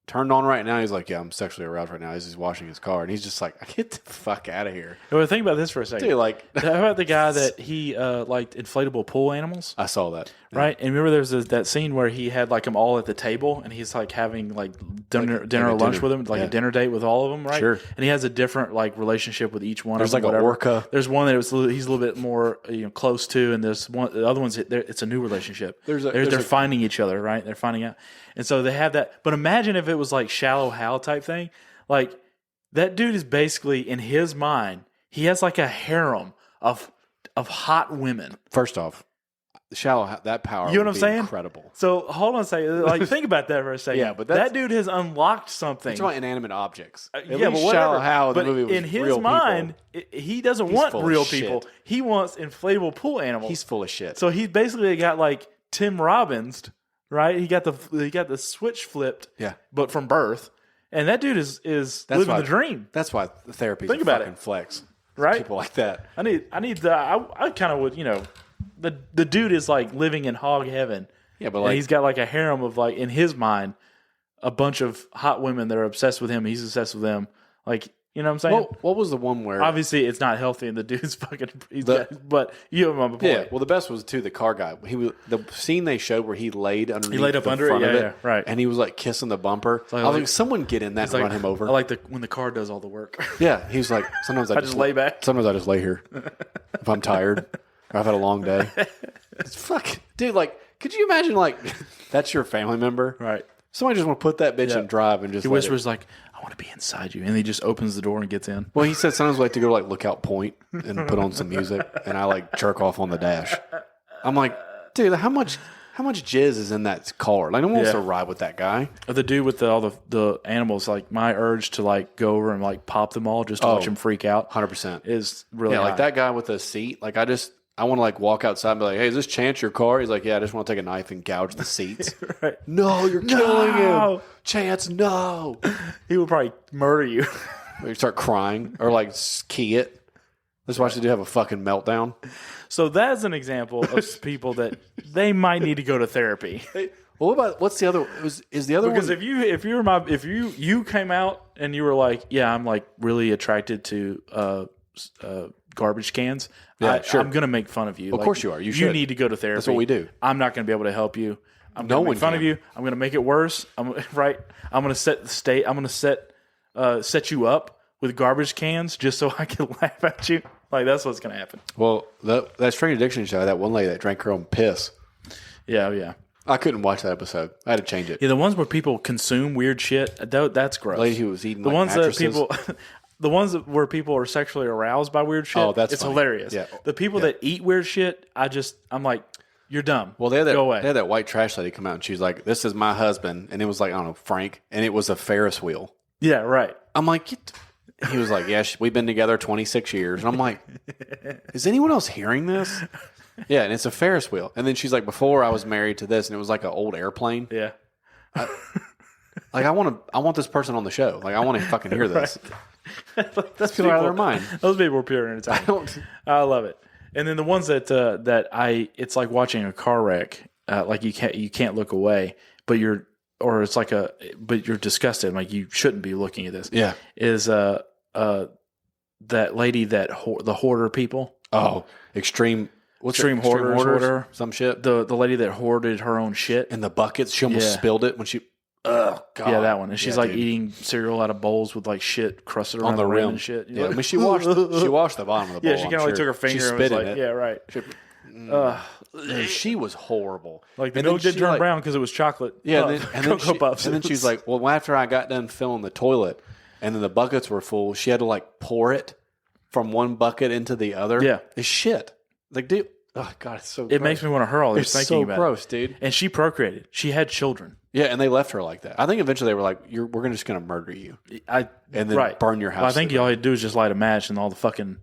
turned on right now? He's like, yeah, I'm sexually aroused right now. He's just washing his car. And he's just like, get the fuck out of here. Well, think about this for a second. Dude, like, How about the guy that he liked inflatable pool animals? I saw that. Right, and remember there was that scene where he had like them all at the table, and he's like having like dinner or a lunch dinner. with them, like Yeah. a dinner date with all of them, right? Sure. And he has a different like relationship with each one. There's of them, like a whatever. orca. There's one that he's a little bit more close to, and there's one. The other ones, it's a new relationship. They're finding each other, right? They're finding out, and so they have that. But imagine if it was like Shallow Hal type thing, like that dude is basically in his mind, he has like a harem of hot women. First off, that power You know would what I'm be saying? incredible. So hold on a second. Like, think about that for a second. Yeah, but that's- that dude has unlocked something. It's about inanimate objects. At Yeah, least but whatever. Shallow Hal in the But movie was in his real mind, people. he doesn't He's want full of real shit. people. He wants inflatable pool animals. He's full of shit. So he's basically got like Tim Robbins, right? He got the switch flipped, Yeah. but from birth. And that dude is That's living why- the dream, That's why the therapy Think is a about fucking it. flex. right? People like that. I need the. I kind of would, the dude is like living in hog heaven. Yeah, but And like he's got like a harem of like in his mind, a bunch of hot women that are obsessed with him. He's obsessed with them. Like, you know what I'm saying? what was the one where Obviously, it's not healthy, and the dude's fucking. But you have my point. Yeah, well, the best was too the car guy. The scene they showed where he laid underneath. He laid up the under it? front of Yeah, yeah, right. And he was like kissing the bumper. I was like, someone get in that and Like, run him over. I like when the car does all the work. Yeah, he was like, sometimes I just lay back. Sometimes I just lay here if I'm tired or I've had a long day. It's fuck, dude. Like, could you imagine like that's your family member, Right. Somebody just want to put that bitch in drive and just He let whispers like, "I want to be inside you," and he just opens the door and gets in. Well, he said sometimes we like to go to like Lookout Point and put on some music, and I like jerk off on the dash. I'm like, dude, how much jizz is in that car? Like, no one wants Yeah. to ride with that guy. Or the dude with all the animals, like my urge to like go over and like pop them all just to watch them freak out 100%. is really Yeah, like high. that guy with the seat. Like, I want to like walk outside and be like, hey, is this Chance your car? He's like, yeah, I just want to take a knife and gouge the seats. Right. No, you're killing No. him. Chance, no. He would probably murder you. Or you start crying or like key it. That's why she do have a fucking meltdown. So that's an example of people that they might need to go to therapy. Hey, well, what's the other? Is the other Because one? if you came out and you were like, yeah, I'm like really attracted to garbage cans. Yeah, sure. I'm gonna make fun of you. Of course you are. You should. need to go to therapy. That's what we do. I'm not gonna be able to help you. I'm No gonna one make fun can. of you. I'm gonna make it worse. I'm right. I'm gonna set the state. I'm gonna set you up with garbage cans just so I can laugh at you. Like that's what's gonna happen. Well, that Strange Addiction show, that one lady that drank her own piss. Yeah, yeah. I couldn't watch that episode. I had to change it. Yeah, the ones where people consume weird shit, that's gross. The lady who was eating the like ones mattresses. that people, the ones where people are sexually aroused by weird shit. Oh, that's it's funny. hilarious. Yeah. The people that eat weird shit, I'm like, you're dumb. Well, they had Go away. They had that white trash lady come out and she was like, "This is my husband," and it was like I don't know Frank, and it was a Ferris wheel. Yeah, right. I'm like, he was like, "Yeah, we've been together 26 years," and I'm like, "Is anyone else hearing this?" Yeah, and it's a Ferris wheel. And then she's like, "Before I was married to this, and it was like an old airplane. Yeah. Like I want this person on the show. Like I want to fucking hear this. That's People out of their mind. Those people are pure I entertainment. don't. I love it. And then the ones that it's like watching a car wreck. Like you can't look away, but you're disgusted. Like you shouldn't be looking at this. Yeah. Is that lady that the hoarder people? Oh, extreme. What's Extreme it? hoarders, Hoarders? hoarder. Some shit. The lady that hoarded her own shit. In the buckets, she almost Yeah. spilled it when she. Oh God. Yeah, that one. And she's Yeah, like dude. eating cereal out of bowls with like shit crusted around on the rim and shit. Yeah, I mean, she washed the bottom of the bowl. Yeah, she kind of like took her finger and was like, "Yeah, right." And she was horrible. Like the And then milk did she, turn like- brown because it was chocolate. Yeah, Cocoa Puffs. and then she's like, well, after I got done filling the toilet, and then the buckets were full, she had to like pour it from one bucket into the other. Yeah. It's shit. Like, dude, oh God, it's so. it gross. makes me want to hurl. It's Just so thinking about gross, it. dude. And she procreated. She had children. Yeah, and they left her like that. I think eventually they were like, we're just gonna murder you And then burn your house. Well, I think to the all you do is just light a match, and all the fucking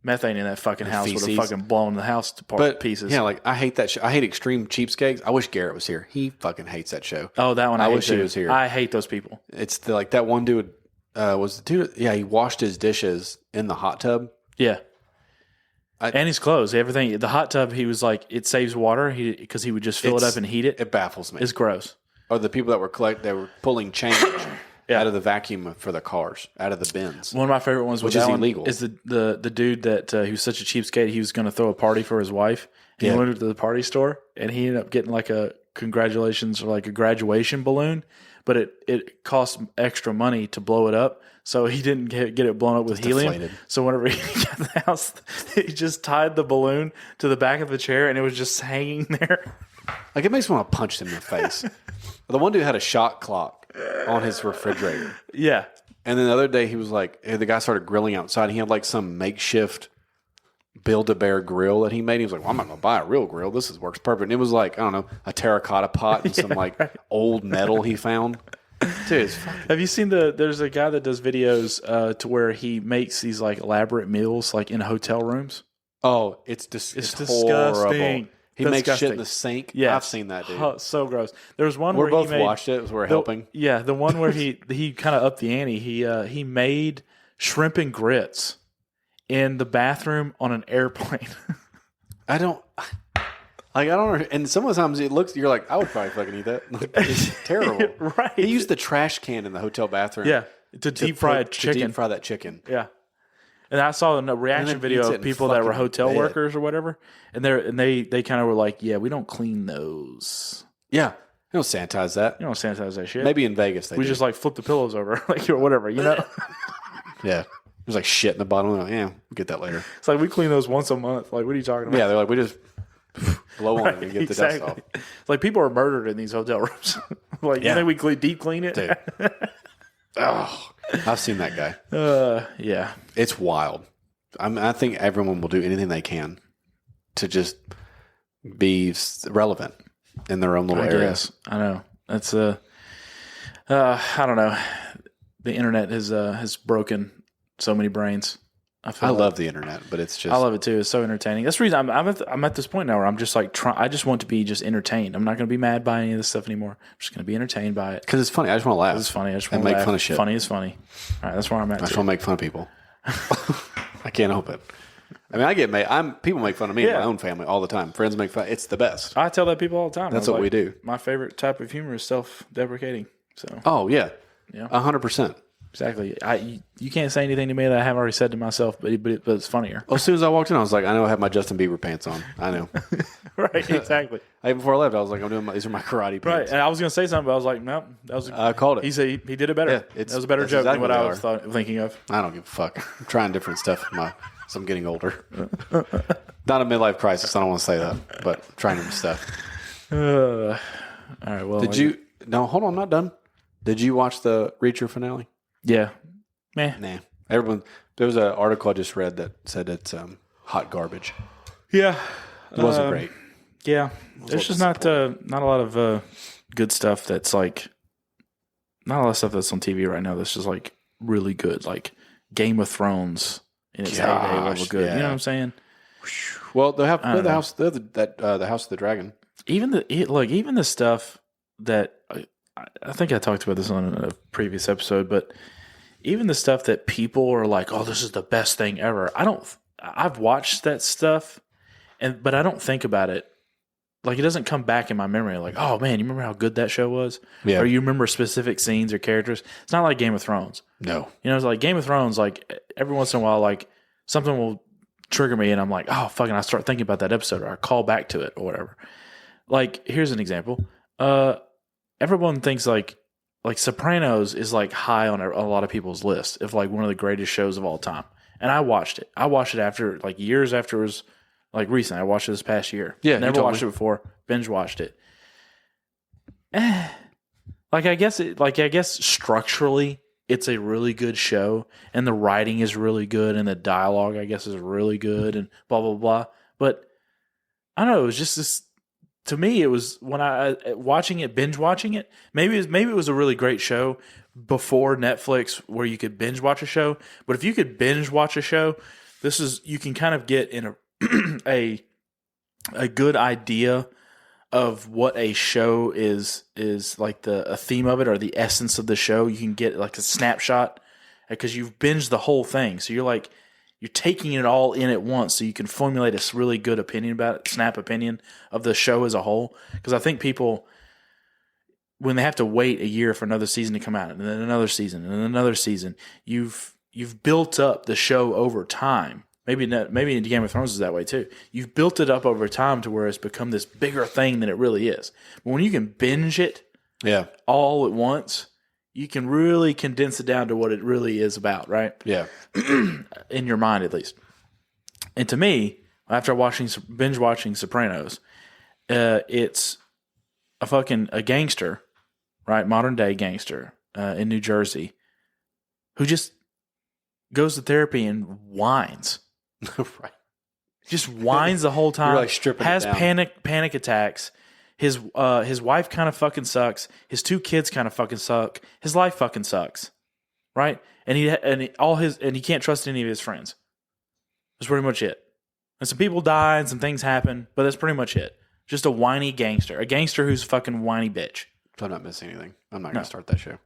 methane in that fucking house would have feces. fucking blown the house to but pieces. Yeah, like I hate that show. I hate Extreme Cheapskates. I wish Garrett was here. He fucking hates that show. Oh, that one. I wish hate he too. was here. I hate those people. It's like that one dude was the dude. Yeah, he washed his dishes in the hot tub. Yeah. I- And his clothes, everything. The hot tub, he was like, it saves water because he would just fill it It's- up and heat it. It baffles me. It's gross. Or the people that were pulling change Yeah. out of the vacuum for the cars, out of the bins. One of my favorite ones, Which with is that one illegal. is the dude that he was such a cheapskate. He was going to throw a party for his wife. And Yeah. He went to the party store and he ended up getting like a congratulations or like a graduation balloon, but it cost extra money to blow it up. So he didn't get it blown up with helium. deflated. So whenever he got to the house, he just tied the balloon to the back of the chair and it was just hanging there. Like it makes me want to punch them in the face. The one dude had a shot clock on his refrigerator. Yeah. And then the other day he was like, the guy started grilling outside. He had like some makeshift Build-A-Bear grill that he made. He was like, well, I'm not going to buy a real grill. This works perfect. And it was like, I don't know, a terracotta pot and some like old metal he found. Dude, it's fucking Have you seen there's a guy that does videos to where he makes these like elaborate meals like in hotel rooms. Oh, it's disgusting. horrible. He makes shit Disgusting. in the sink. Yeah, I've seen that, dude. Oh, so gross. There was one We're where both he made, watched it. We're helping. Yeah, the one where he kind of upped the ante. He made shrimp and grits in the bathroom on an airplane. I don't. And some of the times it looks, you're like, I would probably fucking eat that. Like, it's terrible. Right. He used the trash can in the hotel bathroom. Yeah, to deep fry chicken. deep fry that chicken. Yeah. And I saw a reaction then video eats it of in people that were fucking hotel bed. workers or whatever, and they kind of were like, "Yeah, we don't clean those. Yeah. They don't sanitize that. You don't sanitize that shit. Maybe in Vegas they we do. just like flip the pillows over, like or whatever, you know." Yeah. There's like shit in the bottom. Like, yeah, we'll get that later. It's like we clean those once a month. Like, what are you talking about? Yeah, they're like, we just blow on it and get the dust Exactly. off. It's like people are murdered in these hotel rooms. Like, Yeah. you think we deep clean it? Dude. Oh, I've seen that guy. Yeah. It's wild. I think everyone will do anything they can to just be relevant in their own little I area. guess. I know. That's I don't know. The internet has broken so many brains. I love the internet, but it's just I love it too. It's so entertaining. That's the reason I'm at this point now where I'm just like I just want to be just entertained. I'm not going to be mad by any of this stuff anymore. I'm just going to be entertained by it. because it's funny. I just want to laugh. It's funny. I just and want to make laugh. fun of shit. Funny is funny. All right, that's where I'm at. I just too. want to make fun of people. I can't help it. I mean, I get made. People make fun of me in Yeah. my own family all the time. Friends make fun. It's the best. I tell that people all the time. That's I was what we like, do. My favorite type of humor is self-deprecating. So Oh yeah, Yeah. 100%. exactly, you can't say anything to me that I haven't already said to myself, but it's funnier. Well, as soon as I walked in, I was like, I know I have my Justin Bieber pants on. I know. Right? Exactly. Before I left, I was like, these are my karate Right. pants. And I was going to say something, but I was like, no, that was. I called it. He said he did it better. Yeah, that was a better that's joke exactly than what I what was they thinking of. I don't give a fuck. I'm trying different stuff as I'm getting older. Not a midlife crisis. I don't want to say that, but trying new stuff. All right. Well, Did you? No, hold on. I'm not done. Did you watch the Reacher finale? Yeah. Meh. Nah. Everyone. There was an article I just read that said it's hot garbage. Yeah. It wasn't great. Yeah. There's just not a lot of good stuff that's like not a lot of stuff that's on TV right now that's just like really good, like Game of Thrones in its heyday level Gosh, good. yeah. You know what I'm saying? Well, they have don't the know. house. They have the House of the Dragon. Even the stuff that I think I talked about this on a previous episode, but even the stuff that people are like, "Oh, this is the best thing ever." I've watched that stuff, but I don't think about it. Like it doesn't come back in my memory. Like, oh man, you remember how good that show was? Yeah. Or you remember specific scenes or characters? It's not like Game of Thrones. No. You know, it's like Game of Thrones. Like every once in a while, like something will trigger me, and I'm like, oh fucking, I start thinking about that episode, or I call back to it, or whatever. Like here's an example. Everyone thinks like like Sopranos is like high on a lot of people's list of like one of the greatest shows of all time. And I watched it. I watched it after like years after it was like recent. I watched it this past year. Yeah, you never told watched me. it before. Binge watched it. Like I guess structurally it's a really good show, and the writing is really good, and the dialogue I guess is really good, and blah blah blah. But I don't know. It was just this. To me, it was when I watching it, binge watching it. Maybe it was a really great show before Netflix, where you could binge watch a show. But if you could binge watch a show, you can kind of get in a good idea of what a show is like a theme of it or the essence of the show. You can get like a snapshot because you've binged the whole thing. So you're taking it all in at once, so you can formulate a really good opinion about it, snap opinion of the show as a whole. Because I think people, when they have to wait a year for another season to come out, and then another season, and then another season, you've built up the show over time. Maybe in Game of Thrones is that way too. You've built it up over time to where it's become this bigger thing than it really is. But when you can binge it all at once, you can really condense it down to what it really is about, right? Yeah. In your mind, at least. And to me, after binge watching Sopranos, it's a gangster, right? Modern day gangster in New Jersey, who just goes to therapy and whines. Right. Just whines the whole time. You're like stripping it has down. panic attacks. His wife kind of fucking sucks. His 2 kids kind of fucking suck. His life fucking sucks, right? And he can't trust any of his friends. That's pretty much it. And some people die and some things happen, but that's pretty much it. Just a whiny gangster, a gangster who's a fucking whiny bitch, So I'm not missing anything. I'm not going to start that show.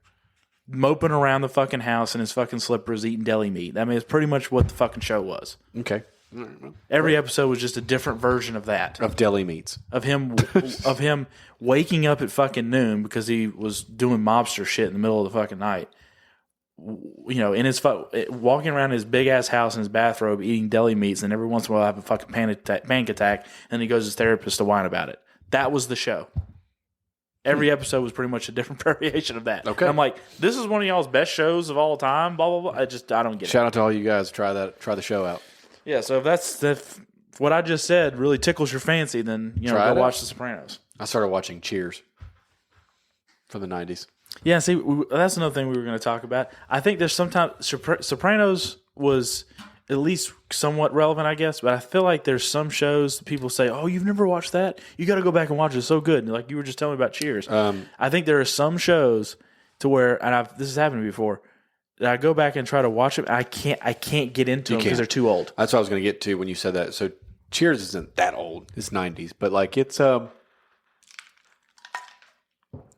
moping around the fucking house in his fucking slippers, eating deli meat. I mean, it's pretty much what the fucking show was. Okay. All right, well. Every episode was just a different version of that. Of deli meats. Of him waking up at fucking noon because he was doing mobster shit in the middle of the fucking night. You know, in his walking around his big ass house in his bathrobe, eating deli meats, and every once in a while have a fucking panic attack, and he goes to his therapist to whine about it. That was the show. Every episode was pretty much a different variation of that. Okay. And I'm like, this is one of y'all's best shows of all time. Blah blah blah. I don't get it. Shout out to all you guys. Try the show out. Yeah. So if what I just said really tickles your fancy, then Try it go out. watch The Sopranos. I started watching Cheers from the 90s. Yeah, see, that's another thing we were going to talk about. I think there's sometimes Sopranos was at least somewhat relevant, I guess, but I feel like there's some shows that people say, "Oh, you've never watched that? You got to go back and watch it. It's so good." And like you were just telling me about Cheers. I think there are some shows to where, and this has happened to me before, that I go back and try to watch them. I can't get into them because they're too old. That's what I was going to get to when you said that. So Cheers isn't that old. It's 90s, but like it's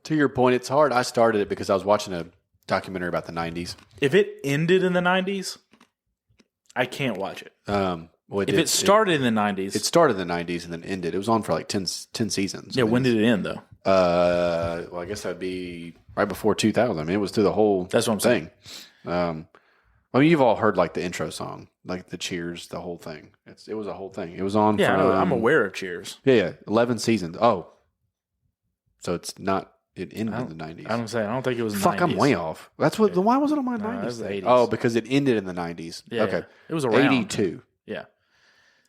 to your point, it's hard. I started it because I was watching a documentary about the 90s. If it ended in the 90s, I can't watch it. If it started in the 90s, it started in the 90s and then ended. It was on for like 10 seasons. yeah. When did it end though? Well, I guess that'd be right before 2000. I mean, it was through the whole That's what I'm thing. I mean, you've all heard like the intro song, like the Cheers, the whole thing. It was a whole thing. It was on. Yeah, for, I'm aware of Cheers. Yeah, 11 seasons. Oh, so it's not. It ended in the 90s. I don't think it was. Fuck, 90s. I'm way off. That's what. Why was it on my No, 90s? it was the thing? 80s. Oh, because it ended in the 90s. Yeah, okay, it was around 82. Yeah.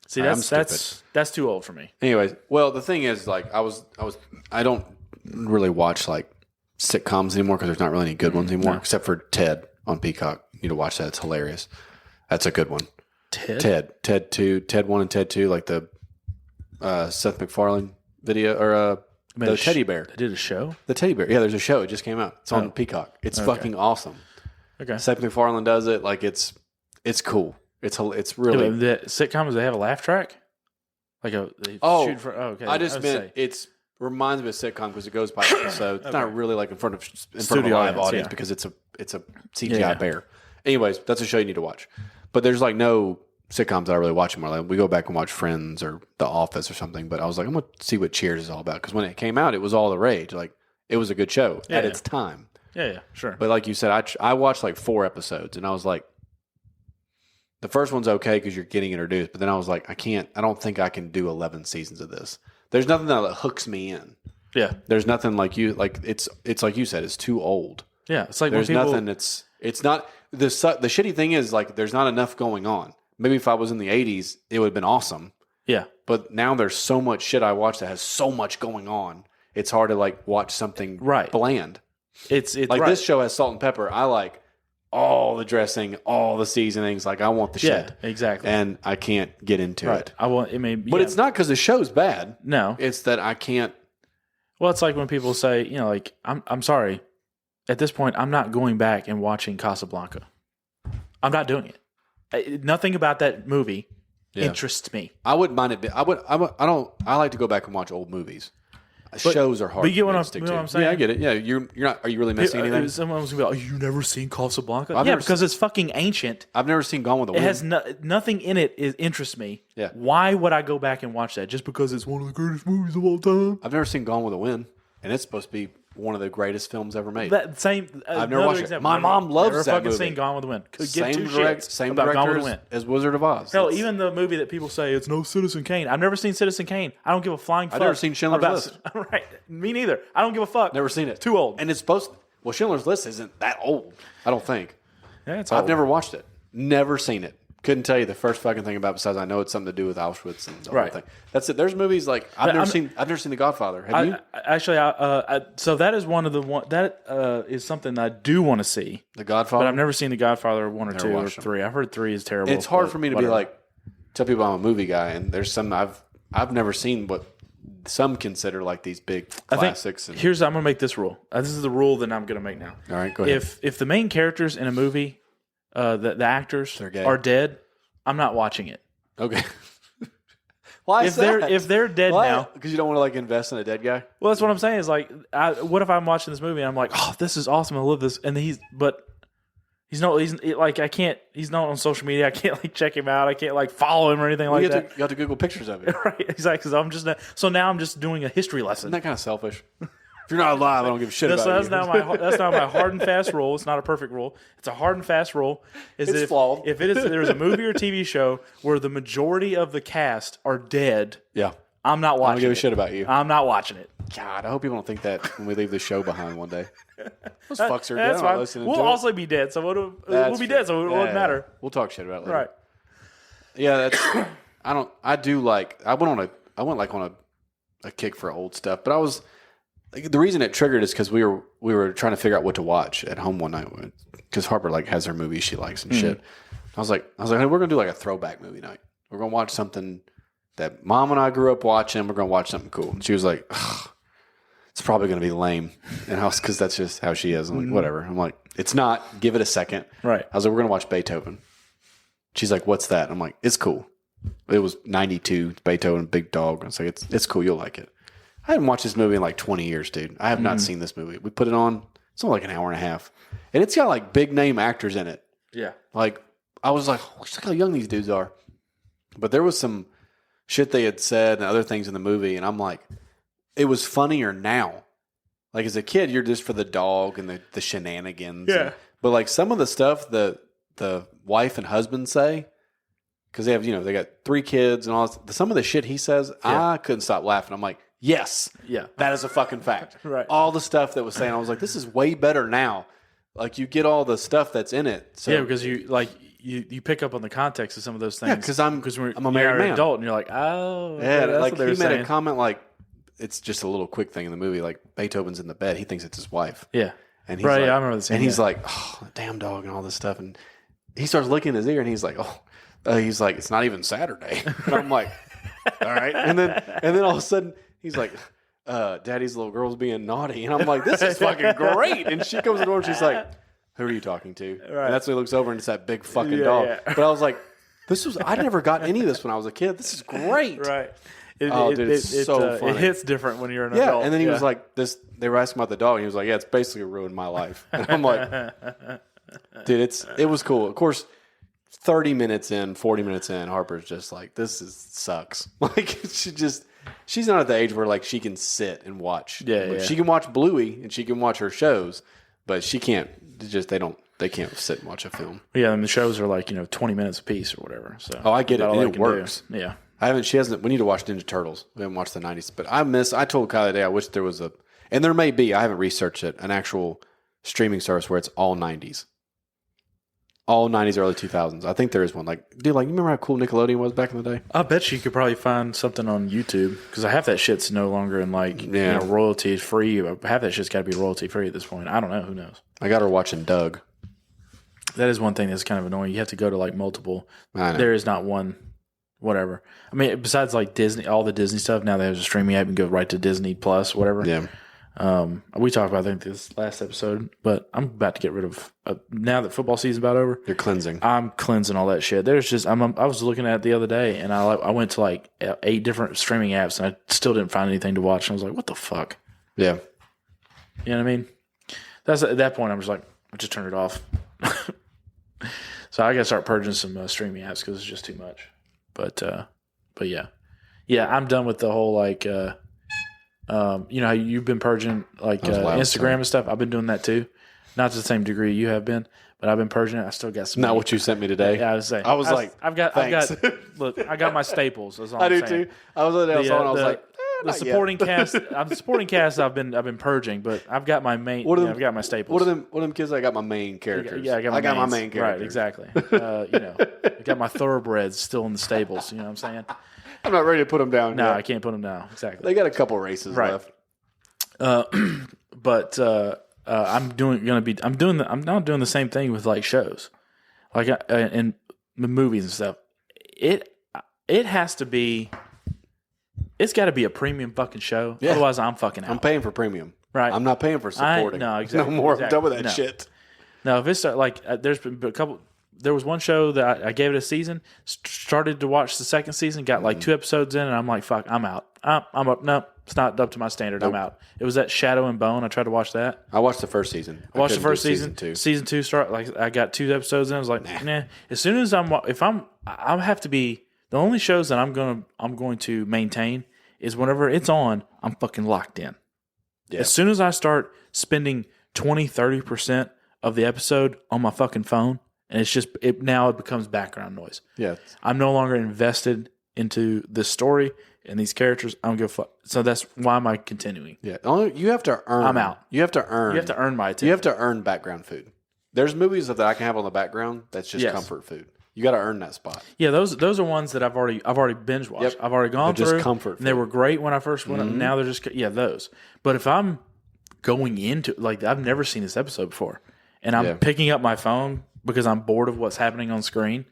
See, I'm that's too old for me. Anyways, well, the thing is, like, I don't really watch like sitcoms anymore because there's not really any good ones anymore, except for Ted on Peacock. You need to watch that; it's hilarious. That's a good one. Ted 1 and Ted 2, like the Seth MacFarlane video or the teddy bear. They did a show. The teddy bear. Yeah, there's a show. It just came out. It's on Peacock. It's fucking awesome. Okay. Seth MacFarlane does it. Like it's cool. It's really. The sitcoms, they have a laugh track. Like okay. I just would meant say. it's reminds me of sitcom because it goes by episode. It's not really like in front of a Studio live audience, audience yeah. because it's a CGI Yeah. bear. Anyways, that's a show you need to watch. But there's like no sitcoms that I really watch anymore. Like we go back and watch Friends or The Office or something. But I was like, I'm gonna see what Cheers is all about because when it came out, it was all the rage. Like it was a good show at Yeah. its time. Yeah, sure. But like you said, I watched like 4 episodes and I was like, the first one's okay because you're getting introduced. But then I was like, I don't think I can do 11 seasons of this. There's nothing that hooks me in. Yeah. There's nothing like it's like you said, it's too old. Yeah. It's like There's when people, nothing. It's not the shitty thing is like there's not enough going on. Maybe if I was in the 80s, it would have been awesome. Yeah. But now there's so much shit I watch that has so much going on. It's hard to like watch something bland. It's like this show has salt and pepper. I like all the dressing, all the seasonings. Like I want the shit. Exactly. And I can't get into it. I want it may But it's not because the show's bad. No. It's that I can't. Well, it's like when people say, you know, like I'm sorry. At this point, I'm not going back and watching Casablanca. I'm not doing it. Nothing about that movie interests me. I wouldn't mind it. I like to go back and watch old movies. Shows are hard. But you get what to I'm saying? Yeah, I get it. Yeah, you're not. Are you really missing anything? Someone was gonna be like, "Oh, you never seen Casablanca?" I've Yeah, never because it's fucking ancient. I've never seen Gone with the It Wind. has nothing in it interests me. Yeah. Why would I go back and watch that? Just because it's one of the greatest movies of all time? I've never seen Gone with the Wind, and it's supposed to be one of the greatest films ever made. That same. I've never watched it. My mom loves never that fucking movie. seen Gone with the Wind. Could give two Same shits about Gone with director the Wind. as Wizard of Oz. Hell, It's- even the movie that people say it's no Citizen Kane. I've never seen Citizen Kane. I don't give a flying fuck. I've never seen Schindler's List. Right. Me neither. I don't give a fuck. Never seen it. Too old. And it's supposed. Well, Schindler's List isn't that old. I don't think. Yeah, it's I've old. never watched it. Never seen it. Couldn't tell you the first fucking thing about it besides I know it's something to do with Auschwitz and the whole Right. thing. That's it. There's movies like I've never seen The Godfather. Have you? So that is one of the one that is something that I do want to see, The Godfather. but I've never seen The Godfather 1 or 2 or watched them. 3. I've heard 3 is terrible. It's hard but for me to whatever. be like tell people I'm a movie guy, and there's some I've never seen what some consider like these big I think classics. And, here's I'm gonna make this rule. This is the rule that I'm gonna make now. all right, go ahead. If the main characters in a movie, the actors They're gay. are dead, I'm not watching it. Okay. Why If they're dead now, because you don't want to like invest in a dead guy. well, that's what I'm saying. Is like, what if I'm watching this movie and I'm like, oh, this is awesome. I love this, and he's like, I can't. He's not on social media. I can't like check him out. I can't like follow him or anything like you that. have to Google pictures of it. Right, exactly. Because I'm just so now I'm just doing a history lesson. Isn't that kind of selfish? If you're not alive, I don't give a shit That's about you. not my hard and fast rule. It's not a perfect rule. It's a hard and fast rule. Is It's that flawed. if there's a movie or TV show where the majority of the cast are dead, Yeah. I'm not watching. I don't give a it. shit about you. I'm not watching it. God, I hope people don't think that when we leave the show behind one day. Those fucks are That's dead. fine. Listening We'll to also be dead, so we'll That's be fair. dead, so it Yeah, won't yeah, matter. We'll talk shit about it later. Right. Yeah, that's. I went like on a kick for old stuff, but I was. Like, the reason it triggered is because we were trying to figure out what to watch at home one night because Harper like has her movies she likes and shit. I was like, hey, we're gonna do like a throwback movie night. We're gonna watch something that Mom and I grew up watching. We're gonna watch something cool. And she was like, ugh, it's probably gonna be lame, and I was because that's just how she is. I'm like, whatever. I'm like, it's not. Give it a second. Right. I was like, we're gonna watch Beethoven. She's like, what's that? I'm like, it's cool. It was 92, Beethoven, Big Dog. I was like, it's cool. You'll like it. I haven't watched this movie in like 20 years, dude. I have not seen this movie. We put it on. It's only like an hour and a half. And it's got like big name actors in it. Yeah. Like, I was like, oh, look how young these dudes are. But there was some shit they had said and other things in the movie. And I'm like, it was funnier now. Like as a kid, you're just for the dog and the shenanigans. Yeah. But like some of the stuff the wife and husband say, because they have, they got 3 kids and all this, some of the shit he says, I couldn't stop laughing. I'm like, yes. Yeah. That is a fucking fact. Right. All the stuff that was saying, I was like, this is way better now. Like you get all the stuff that's in it. So Yeah, because you pick up on the context of some of those things. Yeah, because I'm a married you're man. an adult, and you're like, oh, okay, yeah, that's like what they he were made saying. a comment like it's just a little quick thing in the movie. Like Beethoven's in the bed, he thinks it's his wife. Yeah, And he's right. like, Yeah, I remember the scene. and he's yeah. like, oh, the damn dog and all this stuff. And he starts licking his ear and he's like, he's like, it's not even Saturday. And I'm like, all right. And then all of a sudden he's like, Daddy's little girl's being naughty. And I'm like, this is fucking great. And she comes to the door and she's like, who are you talking to? Right. And that's when he looks over and it's that big fucking Yeah, dog. yeah. But I was like, I never got any of this when I was a kid. This is great. right. Dude, it's so funny. It hits different when you're an Yeah, adult. and then he was like, "This." They were asking about the dog, and he was like, "Yeah, it's basically ruined my life." And I'm like, "Dude, it was cool." Of course, 40 minutes in, Harper's just like, "This sucks." Like she's not at the age where like she can sit and watch. Yeah, Like, yeah. she can watch Bluey and she can watch her shows, but she can't. They can't sit and watch a film. Yeah, and the shows are like 20 minutes a piece or whatever. So Oh, I get it, about all and they it can works. do. Yeah, I haven't. She hasn't. We need to watch Ninja Turtles. We haven't watched the '90s, but I told Kylie today I wish there was and there may be. I haven't researched it. An actual streaming service where it's all '90s, all '90s, early 2000s. I think there is one. Like, dude, like you remember how cool Nickelodeon was back in the day? I bet you could probably find something on YouTube because half that shit's no longer in royalty free. Half that shit's got to be royalty free at this point. I don't know. Who knows? I got her watching Doug. That is one thing that's kind of annoying. You have to go to like multiple. I know. There is not one. Whatever. I mean, besides like Disney, all the Disney stuff. Now they have a streaming app and go right to Disney Plus, whatever. Yeah. We talked about I think this last episode, but I'm about to get rid of now that football season's about over. You're cleansing. I'm cleansing all that shit. There's just I was looking at it the other day, and I went to like 8 different streaming apps, and I still didn't find anything to watch. And I was like, what the fuck? Yeah. You know what I mean? That's at that point. I'm just like, I just turned it off. So I got to start purging some streaming apps because it's just too much. But yeah, I'm done with the whole like, you know how you've been purging like Instagram and stuff. I've been doing that too, not to the same degree you have been, but I've been purging it. I still got some. Not what you sent me today. Yeah, I was saying. I've got. Look, I got my staples. That's all I I'm do saying. too. I was looking at I was like, the supporting cast. I'm supporting cast. I've been purging, but I've got my main. I've got my staples. What are them kids? I got my main characters. Yeah, I got my main characters. Right, exactly. You know, I got my thoroughbreds still in the stables. You know what I'm saying? I'm not ready to put them down. No, yet. I can't put them down. Exactly. They got a couple races left. But I'm now doing the same thing with like shows, like and movies and stuff. It has to be. It's got to be a premium fucking show. Yeah. Otherwise, I'm fucking out. I'm paying for premium. Right. I'm not paying for supporting. No, exactly. No more. Exactly. I'm done with that shit. No, if it's like there's been a couple. There was one show that I gave it a season. Started to watch the second season. Got like 2 episodes in, and I'm like, "Fuck, I'm out. I'm up. Nope, it's not up to my standard. I'm out." It was that Shadow and Bone. I tried to watch that. I watched the first season. I watched the first season. Season 2 start. Like I got 2 episodes in. I was like, nah. As soon as I have to be the only shows that I'm going to maintain is whenever it's on. I'm fucking locked in. Yeah. As soon as I start spending 20-30% of the episode on my fucking phone. And it's just now it becomes background noise. Yeah, I'm no longer invested into this story and these characters. I don't give a fuck. So that's why am I continuing? Yeah, you have to earn. I'm out. You have to earn. You have to earn my attention. You have to earn background food. There's movies that I can have on the background. That's just comfort food. You got to earn that spot. Yeah, those are ones that I've already binge watched. Yep. I've already gone through. Just comfort. And they were great when I first went. Mm-hmm. Now they're just those. But if I'm going into like I've never seen this episode before, and I'm picking up my phone because I'm bored of what's happening on screen,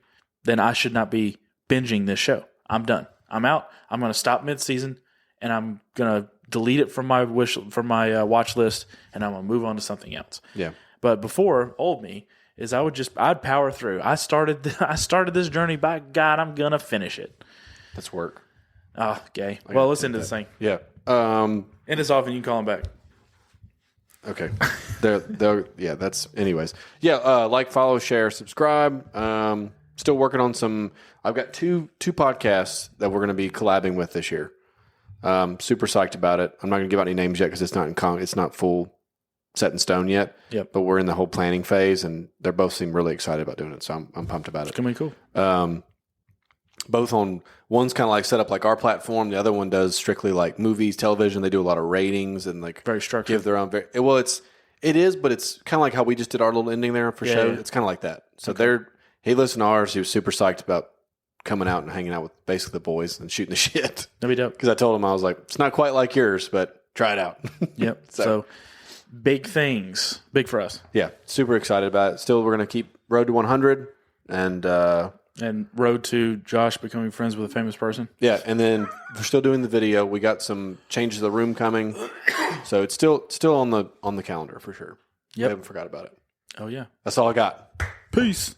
then I should not be binging this show. I'm done. I'm out. I'm going to stop mid-season, and I'm going to delete it from my watch list, and I'm going to move on to something else. Yeah. But before, old me is I'd power through. I started this journey. By God, I'm going to finish it. That's work. Oh, gay. Well, let's end this thing. Yeah. End this off, and you can call him back. Okay. That's anyways. Yeah, like, follow, share, subscribe. Still working on some I've got two podcasts that we're going to be collabing with this year. Super psyched about it. I'm not going to give out any names yet because it's not full set in stone yet. Yep. But we're in the whole planning phase and they both seem really excited about doing it, so I'm pumped about it. It's going to be cool. Both on one's kind of like set up like our platform. The other one does strictly like movies, television. They do a lot of ratings and like very structured. Give their own. It is, but it's kind of like how we just did our little ending there for show. Yeah. It's kind of like that. So he listened to ours. He was super psyched about coming out and hanging out with basically the boys and shooting the shit. That'd be dope. Because I told him I was like, it's not quite like yours, but try it out. Yep. So big things, big for us. Yeah, super excited about it. Still, we're going to keep Road to 100 and Road to Josh becoming friends with a famous person. Yeah, and then we're still doing the video. We got some changes to the room coming, so it's still on the calendar for sure. Yep. I haven't forgot about it. Oh yeah, that's all I got. Peace.